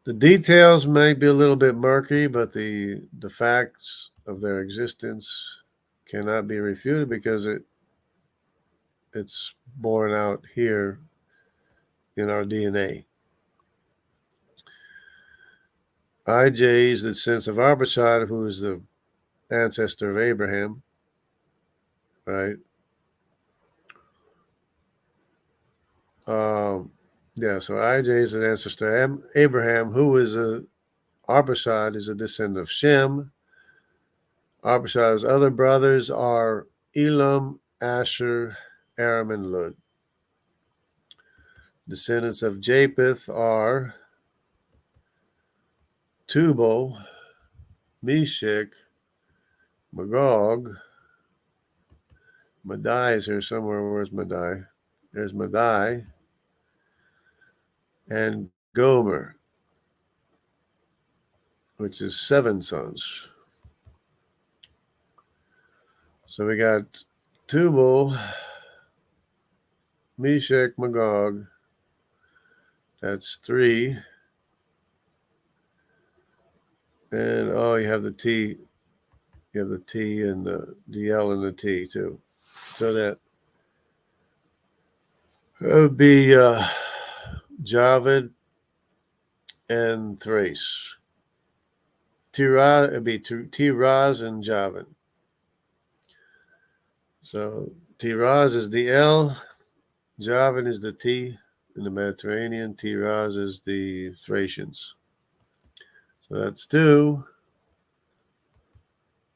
the details may be a little bit murky, but the facts of their existence cannot be refuted because it's borne out here in our DNA. IJ is the sense of Arpachshad, who is the ancestor of Abraham, right? So IJ is an ancestor of Abraham, who is Arpachshad is a descendant of Shem. Arpachshad's other brothers are Elam, Asher, Aram, and Lud. Descendants of Japheth are Tubal, Meshach, Magog. Madai is here somewhere. Where's Madai? There's Madai. And Gomer, which is 7 sons. So we got Tubal, Meshach, Magog. That's 3. And you have the T. You have the T and the L and the T too. So that would be Javid and Thrace. Tiraz, it'd be Tiraz and Javid. So Tiraz is the L, Javan is the T in the Mediterranean, Tiraz is the Thracians. So that's 2.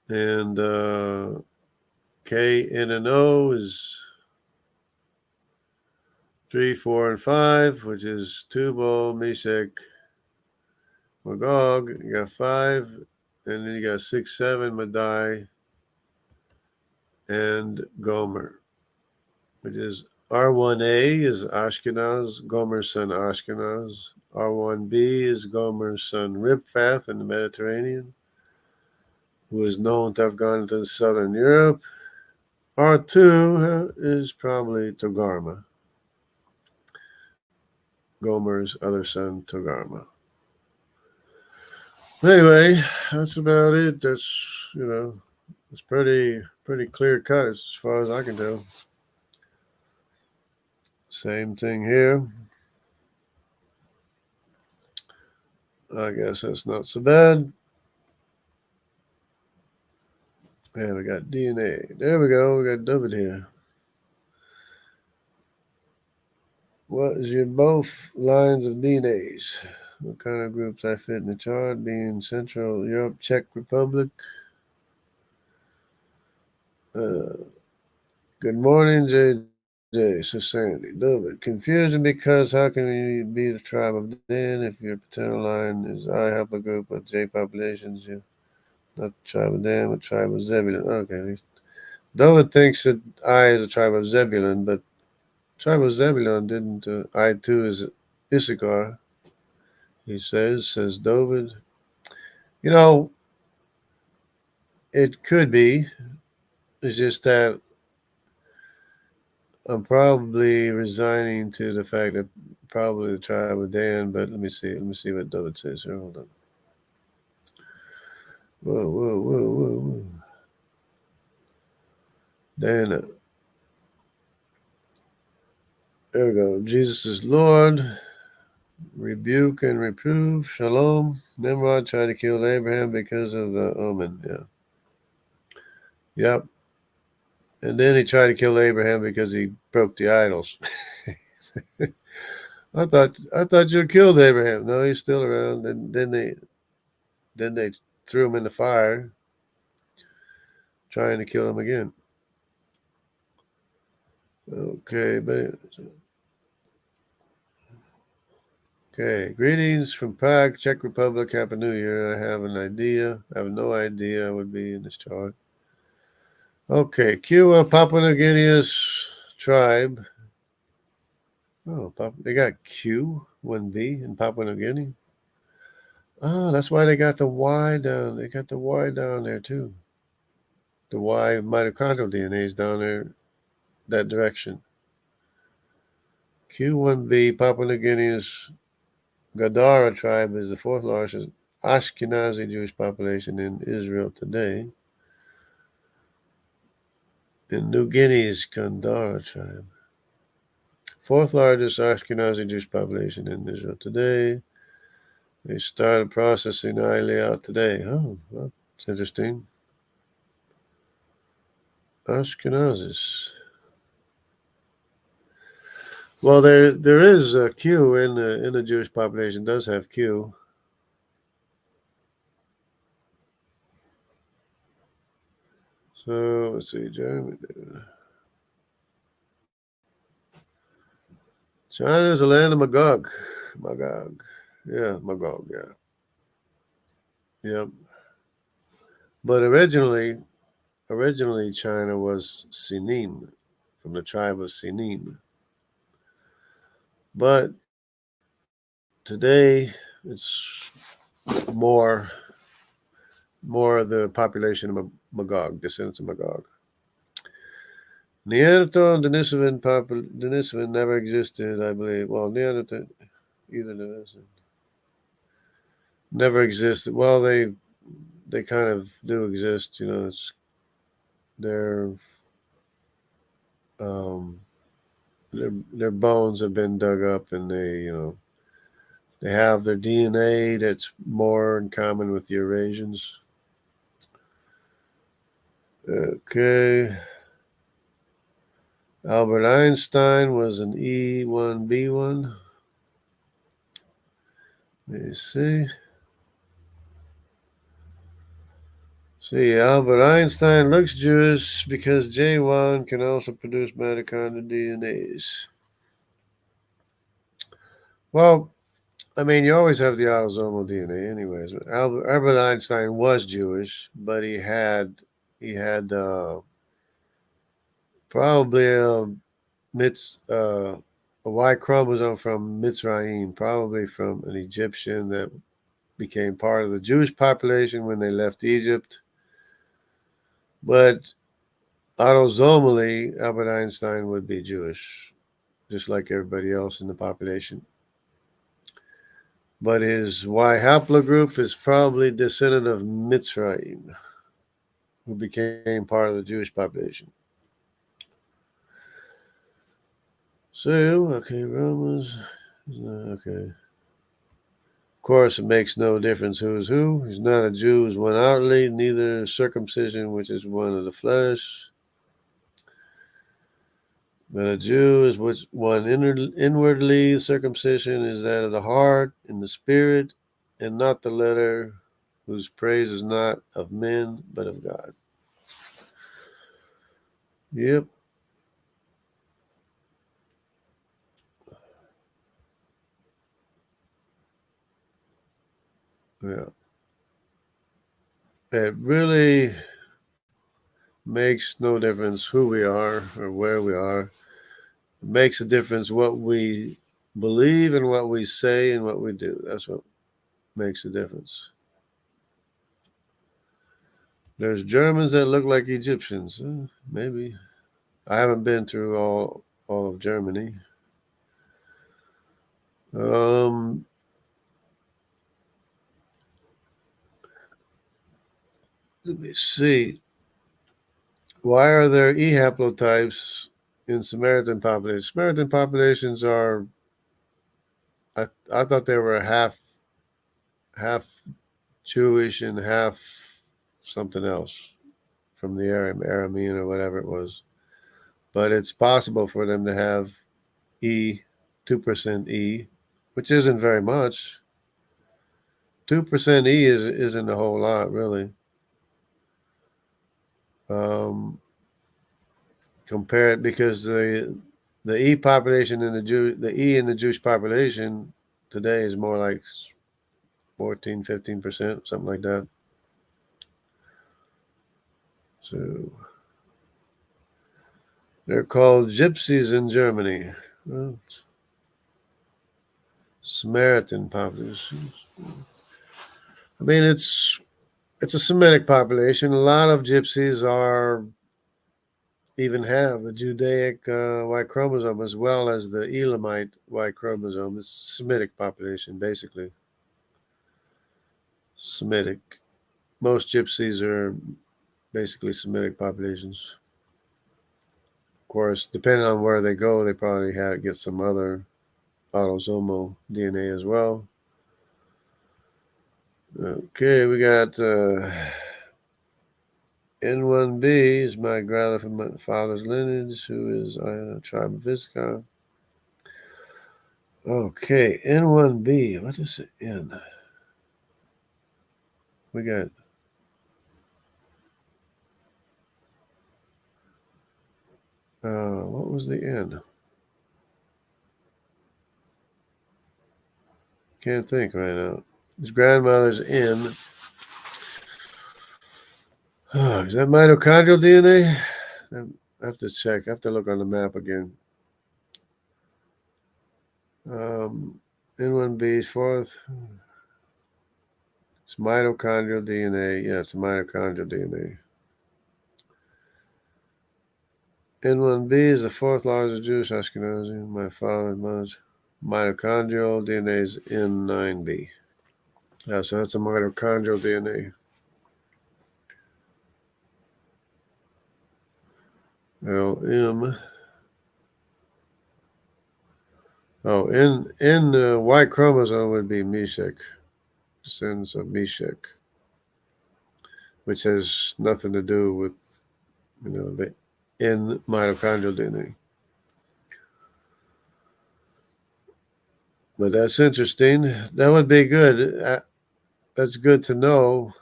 And K, N, and O is 3, 4, and 5, which is Tubal, Meshach, Magog. You got 5, and then you got 6, 7, Madai, and Gomer, which is R1A is Ashkenaz, Gomer's son Ashkenaz. R1B is Gomer's son Riphath in the Mediterranean, who is known to have gone to southern Europe. R2 is probably Togarma, Gomer's other son Togarma. Anyway, that's about it. That's, it's pretty clear cut as far as I can tell. Same thing here. I guess that's not so bad. Yeah, we got DNA. There we go. We got David here. What is your both lines of DNAs? What kind of groups I fit in the chart? Being Central Europe, Czech Republic. Good morning, JJ. So Sandy, David. Confusing because how can you be the tribe of Dan if your paternal line is I help a group of J populations? You're not the tribe of Dan, but tribe of Zebulun. Okay. David thinks that I is a tribe of Zebulun, but tribe of Zebulun didn't. I too is Issachar. He says David. You know, it could be. It's just that I'm probably resigning to the fact that probably the tribe of Dan, but let me see. Let me see what David says here. Hold on. Whoa, whoa, whoa, whoa, whoa. Dan, there we go. Jesus is Lord. Rebuke and reprove. Shalom. Nimrod tried to kill Abraham because of the omen. Yeah. Yep. And then he tried to kill Abraham because he broke the idols. I thought you killed Abraham. No, he's still around. And then they threw him in the fire, trying to kill him again. Okay, but okay. Greetings from Prague, Czech Republic. Happy New Year. I have an idea. I have no idea I would be in this chart. Okay, Q, Papua New Guinea's tribe. Oh, they got Q1B in Papua New Guinea. Oh, that's why they got the Y down. They got the Y down there too. The Y mitochondrial DNA is down there that direction. Q1B, Papua New Guinea's Gadara tribe is the fourth largest Ashkenazi Jewish population in Israel today. In New Guinea's Gandhara tribe. Fourth largest Ashkenazi Jewish population in Israel today. They started processing Aliyah today. Oh, well, that's interesting. Ashkenazis. Well, there is a Q in the Jewish population. Does have Q. So let's see, Germany. China is a land of Magog. Magog. Yeah, Magog, yeah. Yep. But originally China was Sinim, from the tribe of Sinim. But today it's more of the population of Magog, descendants of Magog. Neanderthal and Denisovan never existed, I believe. Well, Neanderthal, either Denisovan, never existed. Well, they kind of do exist. You know, they're um, their bones have been dug up, and they have their DNA that's more in common with the Eurasians. Okay. Albert Einstein was an E1B1. Let me see. See, Albert Einstein looks Jewish because J1 can also produce mitochondrial DNAs. Well, I mean, you always have the autosomal DNA, anyways. Albert Einstein was Jewish, but he had probably a Y chromosome from Mitzrayim, probably from an Egyptian that became part of the Jewish population when they left Egypt. But autosomally, Albert Einstein would be Jewish, just like everybody else in the population. But his Y haplogroup is probably descendant of Mitzrayim, who became part of the Jewish population. So, okay, Romans, okay. Of course, it makes no difference who is who. He's not a Jew, is one outwardly, neither circumcision, which is one of the flesh. But a Jew is one inwardly. Circumcision is that of the heart and the spirit, and not the letter, whose praise is not of men, but of God. Yep. Yeah. It really makes no difference who we are or where we are. It makes a difference what we believe and what we say and what we do. That's what makes a difference. There's Germans that look like Egyptians. Maybe. I haven't been through all of Germany. Um, Let me see. Why are there E haplotypes in Samaritan populations? Samaritan populations are. I thought they were half Jewish and half something else from the Aramean or whatever it was. But it's possible for them to have E, 2% E, which isn't very much. 2% E isn't a whole lot, really. Compared because the E population and the E in the Jewish population today is more like 14-15%, something like that. So they're called gypsies in Germany. Well, Samaritan population. I mean, it's a Semitic population. A lot of gypsies even have the Judaic Y chromosome as well as the Elamite Y chromosome. It's a Semitic population, basically. Semitic. Most gypsies are basically Semitic populations. Of course, depending on where they go, they probably get some other autosomal DNA as well. Okay, we got N1B is my grandfather from my father's lineage, who is a tribe of Viscount. Okay, N1B. What is it? N? We got. What was the N? Can't think right now. His grandmother's N. Is that mitochondrial DNA? I have to check. I have to look on the map again. N1B is fourth. It's mitochondrial DNA. Yeah, it's mitochondrial DNA. N1B is the fourth largest Jewish Ashkenazi. My father's mother's mitochondrial DNA is N9B. Yeah, so that's a mitochondrial DNA. LM. Oh, in Y chromosome would be Meshach, descendants of Meshach, which has nothing to do with the in mitochondrial DNA. But that's interesting. That would be good. That's good to know.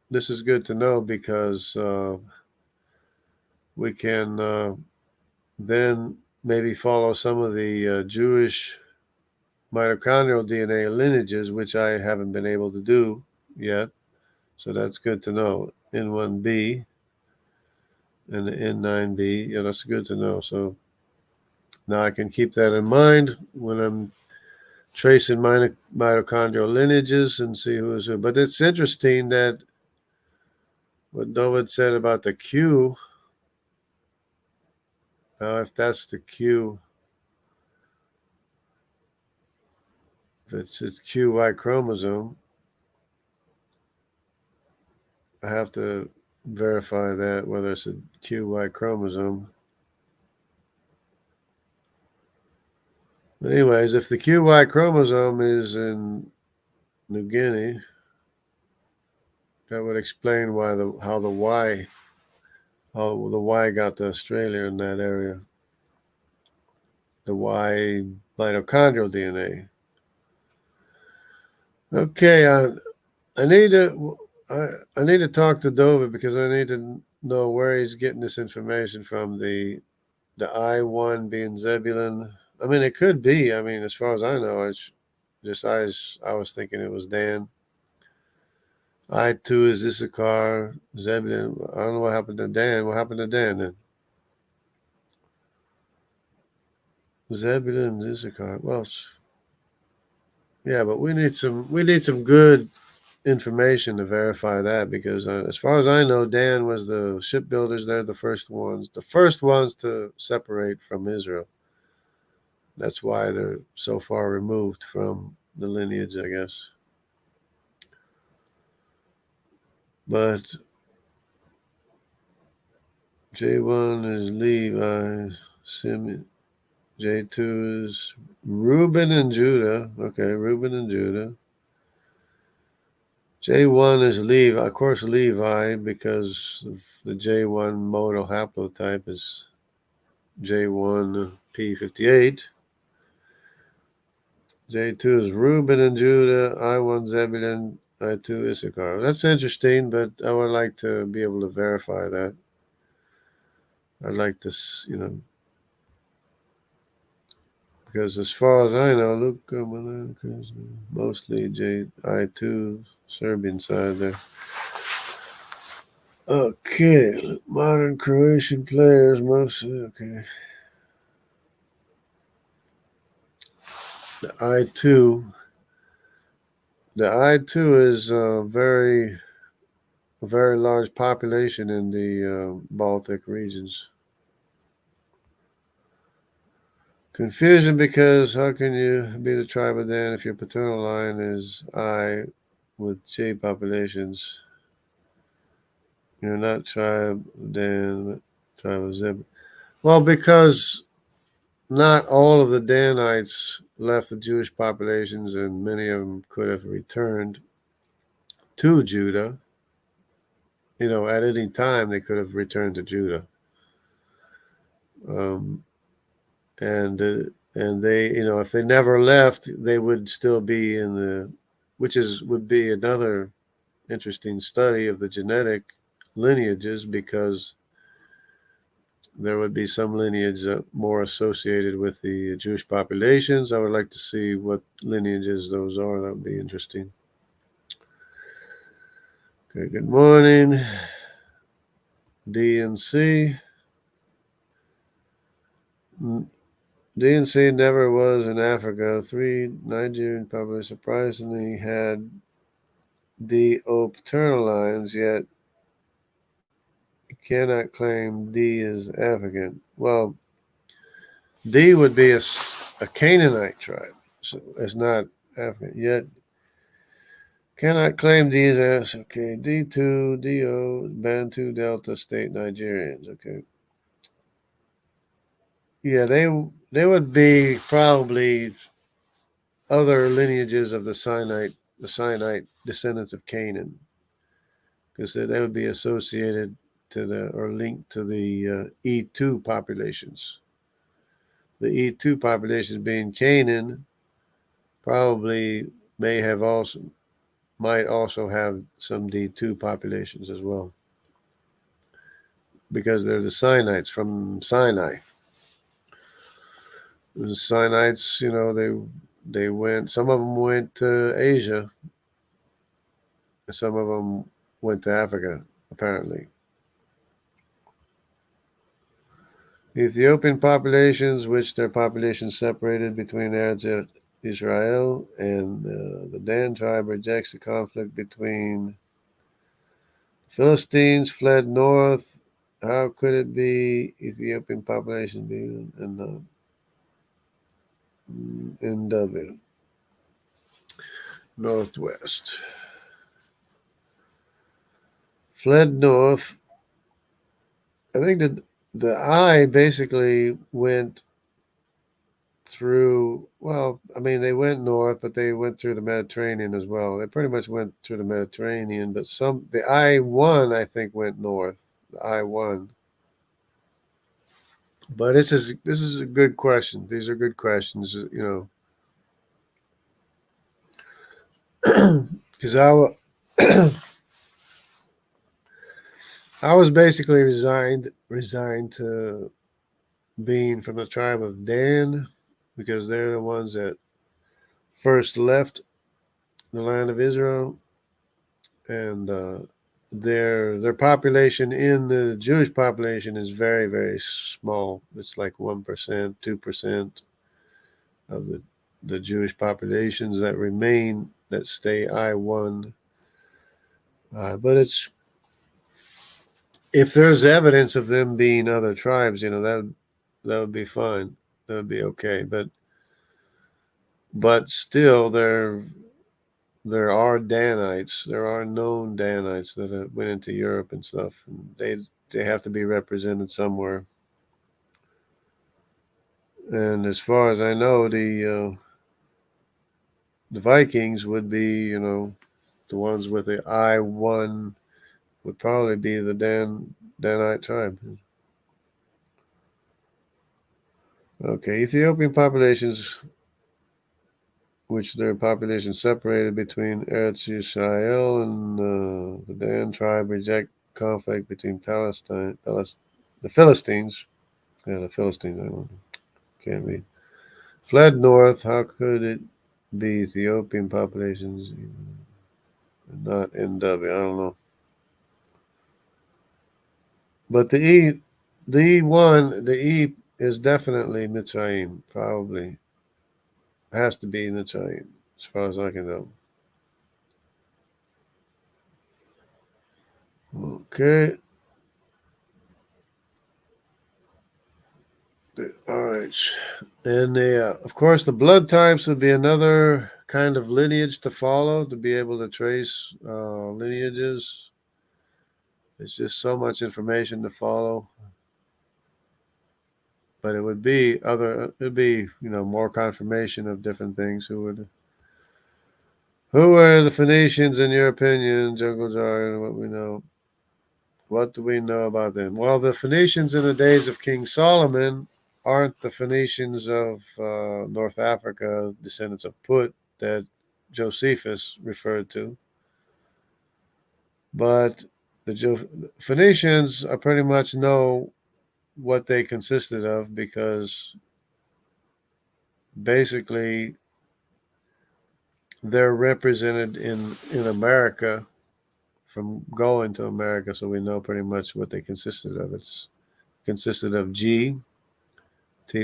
This is good to know because we can then maybe follow some of the Jewish mitochondrial DNA lineages, which I haven't been able to do yet. So that's good to know. N1B and the N9B. Yeah, that's good to know. So now I can keep that in mind when I'm tracing mitochondrial lineages and see who is who. But it's interesting that what David said about the Q. Now, if that's the Q, if it's a QY chromosome, I have to verify that whether it's a QY chromosome. But anyways, if the QY chromosome is in New Guinea, that would explain how the Y got to Australia in that area. The Y mitochondrial DNA. Okay, I need to talk to Dover because I need to know where he's getting this information from. The I1 being Zebulun. I mean, it could be. I mean, as far as I know, I was thinking it was Dan. I2 is Issachar, Zebulun. I don't know what happened to Dan. What happened to Dan then? Zebulun, Issachar. Well, Yeah, but we need some good information to verify that, because as far as I know, Dan was the shipbuilders. They're the first ones to separate from Israel. That's why they're so far removed from the lineage, I guess. But J1 is Levi, Simeon. J2 is Reuben and Judah. Okay, Reuben and Judah. J1 is Levi, of course, Levi, because of the J1 modal haplotype is J1P58. J2 is Reuben and Judah. I1 Zebulun. I2 Issachar. That's interesting, but I would like to be able to verify that. I'd like to, because as far as I know, Luke, mostly I2 Serbian side there. Okay, modern Croatian players mostly. Okay, the I2. The I2 is very large population in the Baltic regions. Confusion, because how can you be the tribe of Dan if your paternal line is I with J populations? You're not tribe of Dan, but tribe of Zeb. Well, because not all of the Danites left the Jewish populations, and many of them could have returned to Judah. At any time they could have returned to Judah, um, and they, if they never left, they would still be in would be another interesting study of the genetic lineages, because there would be some lineage more associated with the Jewish populations. I would like to see what lineages those are. That would be interesting. Okay, good morning. DNC. DNC never was in Africa. 3 Nigerian publics surprisingly had D.O. paternal lines, yet you cannot claim D is African. Well, D would be a Canaanite tribe, so it's not African. Yet cannot claim D as okay. D2, DO, Bantu Delta State Nigerians. Okay. Yeah, they would be probably other lineages of the Sinite descendants of Canaan, because they would be associated or linked to the E2 populations. The E2 populations being Canaan probably might also have some D2 populations as well, because they're the Sinites from Sinai. The Sinites, they went. Some of them went to Asia. Some of them went to Africa, apparently. Ethiopian populations, which their populations separated between Eretz Israel and the Dan tribe, rejects the conflict between Philistines, fled north. How could it be Ethiopian population being in NW Northwest? Fled north. I think that the I basically went through, well, I mean, they went north, but they went through the Mediterranean as well. They pretty much went through the Mediterranean, but the I-1, I think, went north. The I-1. But this is a good question. These are good questions, because I was basically resigned to being from the tribe of Dan, because they're the ones that first left the land of Israel, and their population in the Jewish population is very, very small. It's like 1%, 2% of the the Jewish populations that remain, that stay I-1. But it's, if there's evidence of them being other tribes, that would be fine. That would be okay. But still, there are Danites. There are known Danites that went into Europe and stuff. And they have to be represented somewhere. And as far as I know, the Vikings would be, the ones with the I-1 would probably be the Danite tribe. Okay, Ethiopian populations, which their population separated between Eretz Yisrael and the Dan tribe, reject conflict between the Philistines. Yeah, the Philistines. Can't read. Fled north. How could it be Ethiopian populations, not NW? I don't know. But the E is definitely Mitzrayim. Probably has to be Mitzrayim, as far as I can tell. Okay. All right. And of course, the blood types would be another kind of lineage to follow to be able to trace lineages. It's just so much information to follow. But it would be more confirmation of different things. Who were the Phoenicians in your opinion, Jungle Jar, what we know? What do we know about them? Well, the Phoenicians in the days of King Solomon aren't the Phoenicians of North Africa, descendants of Put, that Josephus referred to. But the Phoenicians, I pretty much know what they consisted of, because basically they're represented in America from going to America, so we know pretty much what they consisted of. It's consisted of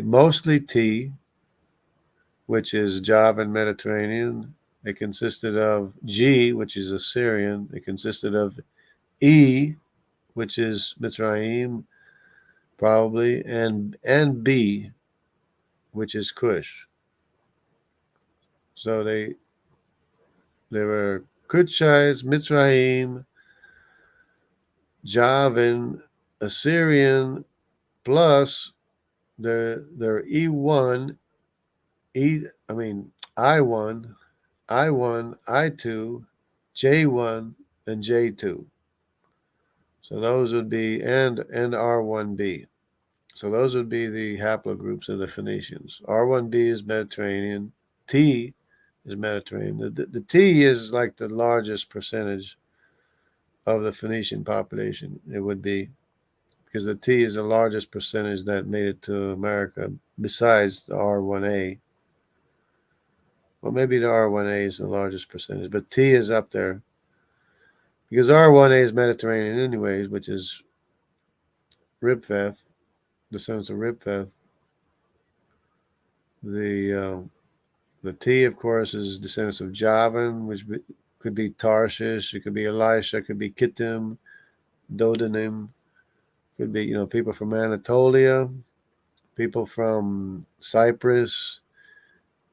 mostly T, which is Java and Mediterranean. It consisted of G, which is Assyrian. It consisted of E, which is Mitzrayim, probably, and B, which is Cush. So they were Kushites, Mitzrayim, Javan, Assyrian, plus their I1, I1, I2, J1, and J2. So those would be, and R1b. So those would be the haplogroups of the Phoenicians. R1b is Mediterranean. T is Mediterranean. The T is like the largest percentage of the Phoenician population. It would be, because the T is the largest percentage that made it to America, besides the R1A. Well, maybe the R1A is the largest percentage, but T is up there, because R1A is Mediterranean anyways, which is Ribfeth, descendants of Ribfeth. The T, of course, is descendants of Javan, which could be Tarshish, it could be Elisha, it could be Kittim, Dodanim, could be, people from Anatolia, people from Cyprus,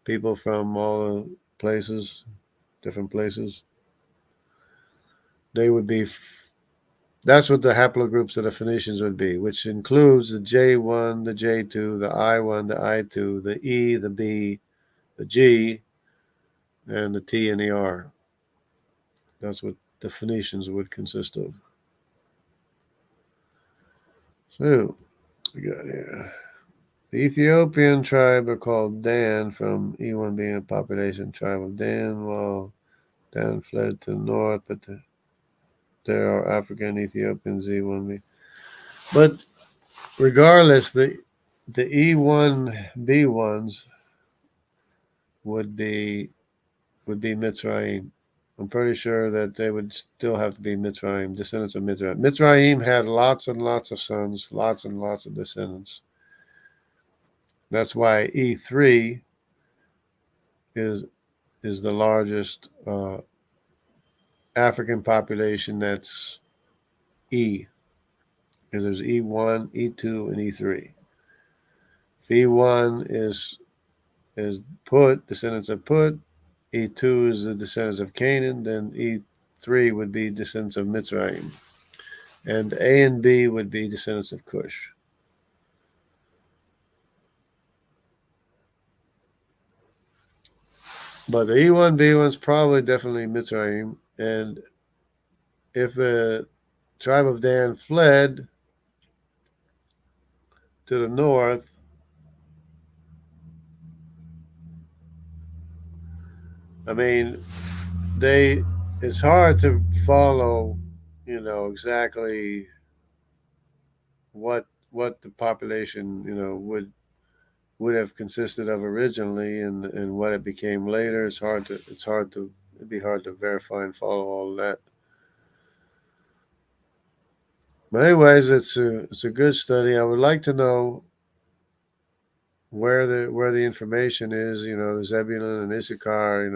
people from all the places, different places. They would be, that's what the haplogroups of the Phoenicians would be, which includes the J1, the J2, the I1, the I2, the E, the B, the G, and the T and the R. That's what the Phoenicians would consist of. So, we got here. The Ethiopian tribe are called Dan, from E1 being a population tribe of Dan, while Dan fled to the north, but there are African Ethiopians, E1B. But regardless, the E1B1s would be Mitzrayim. I'm pretty sure that they would still have to be Mitzrayim, descendants of Mitzrayim. Mitzrayim had lots and lots of sons, lots and lots of descendants. That's why E3 is is the largest African population that's E, because there's E1, E2, and E3. If E1 is Put, descendants of Put, E2 is the descendants of Canaan, then E3 would be descendants of Mitzrayim, and A and B would be descendants of Cush. But the E1, B1 is probably definitely Mitzrayim, and if the tribe of Dan fled to the north, I mean, they it's hard to follow, exactly what the population, would have consisted of originally, and what it became later. It'd be hard to verify and follow all of that. But anyways, it's a good study. I would like to know where the information is. The Zebulun and Issachar.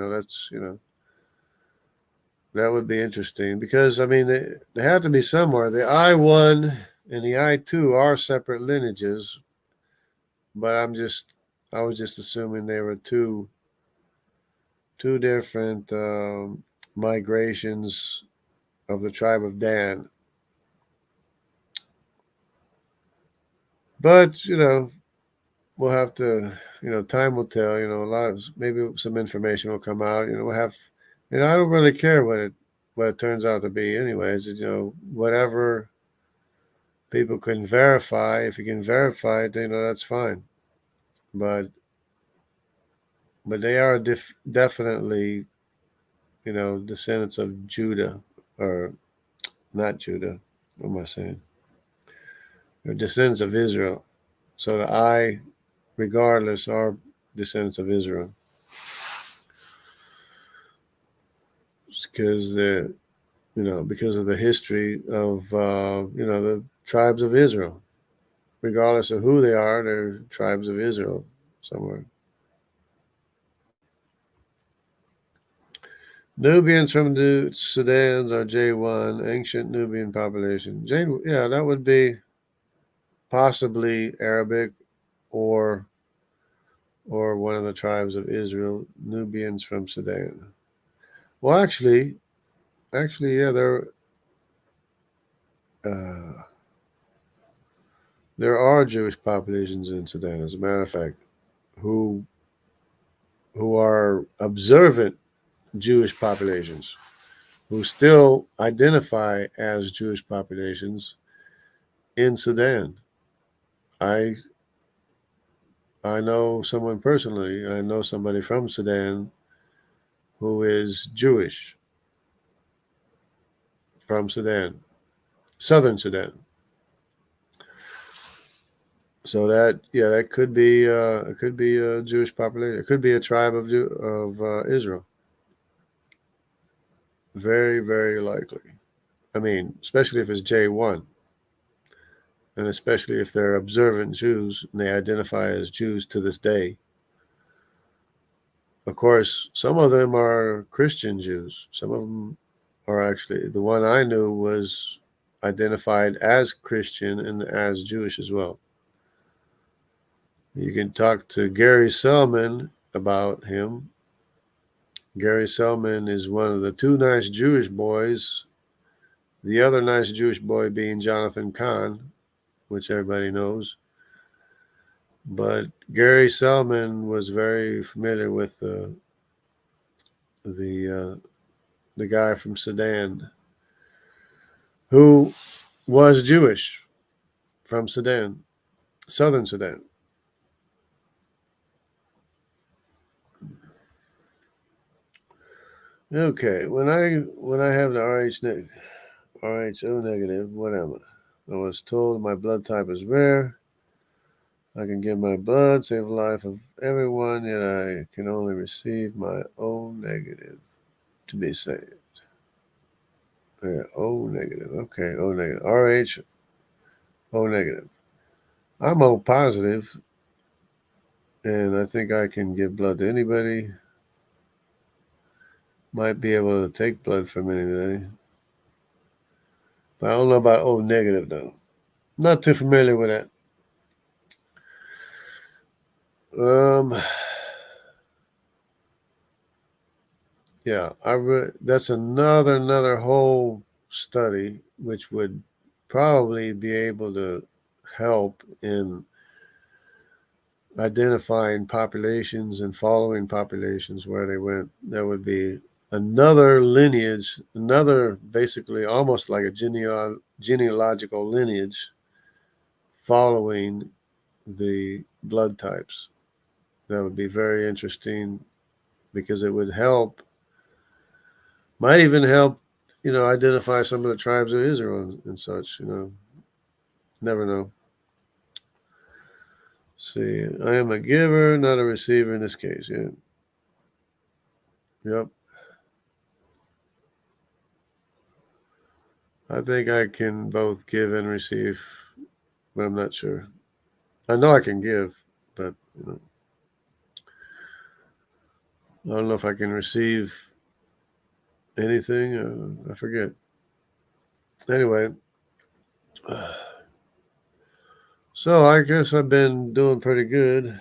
That would be interesting, because I mean they have to be somewhere. The I-1 and the I-2 are separate lineages, but I was just assuming they were two different migrations of the tribe of Dan. But we'll have to, time will tell. Maybe some information will come out. We'll have, I don't really care what it turns out to be. Anyways, whatever people can verify. If you can verify it, that's fine. But they are definitely, descendants of Judah, or not Judah. What am I saying? They're descendants of Israel. So the I, regardless, are descendants of Israel, because because of the history of the tribes of Israel. Regardless of who they are, they're tribes of Israel somewhere. Nubians from the Sudans are J1, ancient Nubian population. Yeah, that would be possibly Arabic, or one of the tribes of Israel, Nubians from Sudan. Well, yeah, uh, there are Jewish populations in Sudan, as a matter of fact, who are observant Jewish populations, who still identify as Jewish populations in Sudan. I know someone personally. I know somebody from Sudan who is Jewish, from Sudan, southern Sudan. So that could be a Jewish population. It could be a tribe of Israel. Very, very likely. I mean, especially if it's J1, and especially if they're observant Jews and they identify as Jews to this day. Of course, some of them are Christian Jews. Some of them are actually, the one I knew was identified as Christian and as Jewish as well. You can talk to Gary Selman about him. Gary Selman is one of the two nice Jewish boys. The other nice Jewish boy being Jonathan Kahn, which everybody knows. But Gary Selman was very familiar with the guy from Sudan, who was Jewish, from Sudan, southern Sudan. Okay, when I have the RHO negative, what am I? I was told my blood type is rare. I can give my blood, save the life of everyone, yet I can only receive my O negative to be saved. Yeah, O negative. Okay, O negative. RH, O negative. I'm O positive, and I think I can give blood to anybody. might be able to take blood from anybody. But I don't know about O negative though. Not too familiar with that. Yeah, that's another whole study which would probably be able to help in identifying populations and following populations where they went. That would be another lineage, another basically almost like a genealogical lineage following the blood types. That would be very interesting because it would help, might even help, identify some of the tribes of Israel and such, never know. See, I am a giver, not a receiver in this case. Yeah. Yep. I think I can both give and receive, but I'm not sure. I know I can give, but I don't know if I can receive anything. I forget. Anyway, so I guess I've been doing pretty good.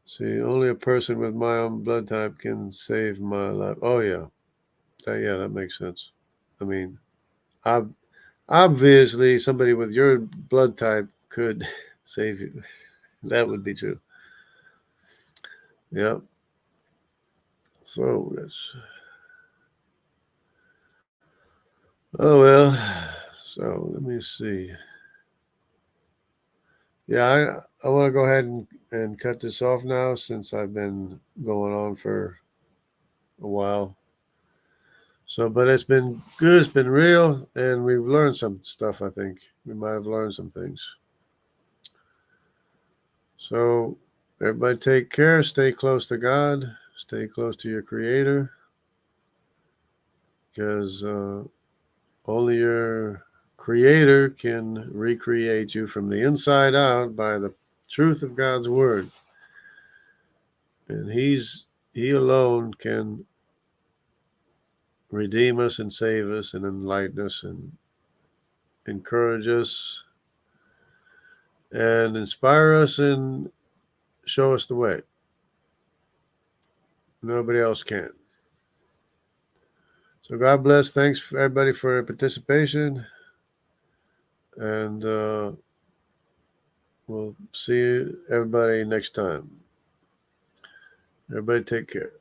See, only a person with my own blood type can save my life. Oh yeah, that makes sense. I mean, obviously, somebody with your blood type could save you. That would be true. Yep. So that's. Oh well. So let me see. Yeah, I want to go ahead and cut this off now since I've been going on for a while. So, but it's been good. It's been real, and we've learned some stuff. I think we might have learned some things. So, everybody, take care. Stay close to God. Stay close to your Creator, because only your Creator can recreate you from the inside out by the truth of God's Word, and He alone can redeem us and save us and enlighten us and encourage us and inspire us and show us the way. Nobody else can. So God bless. Thanks for everybody for your participation. And we'll see everybody next time. Everybody take care.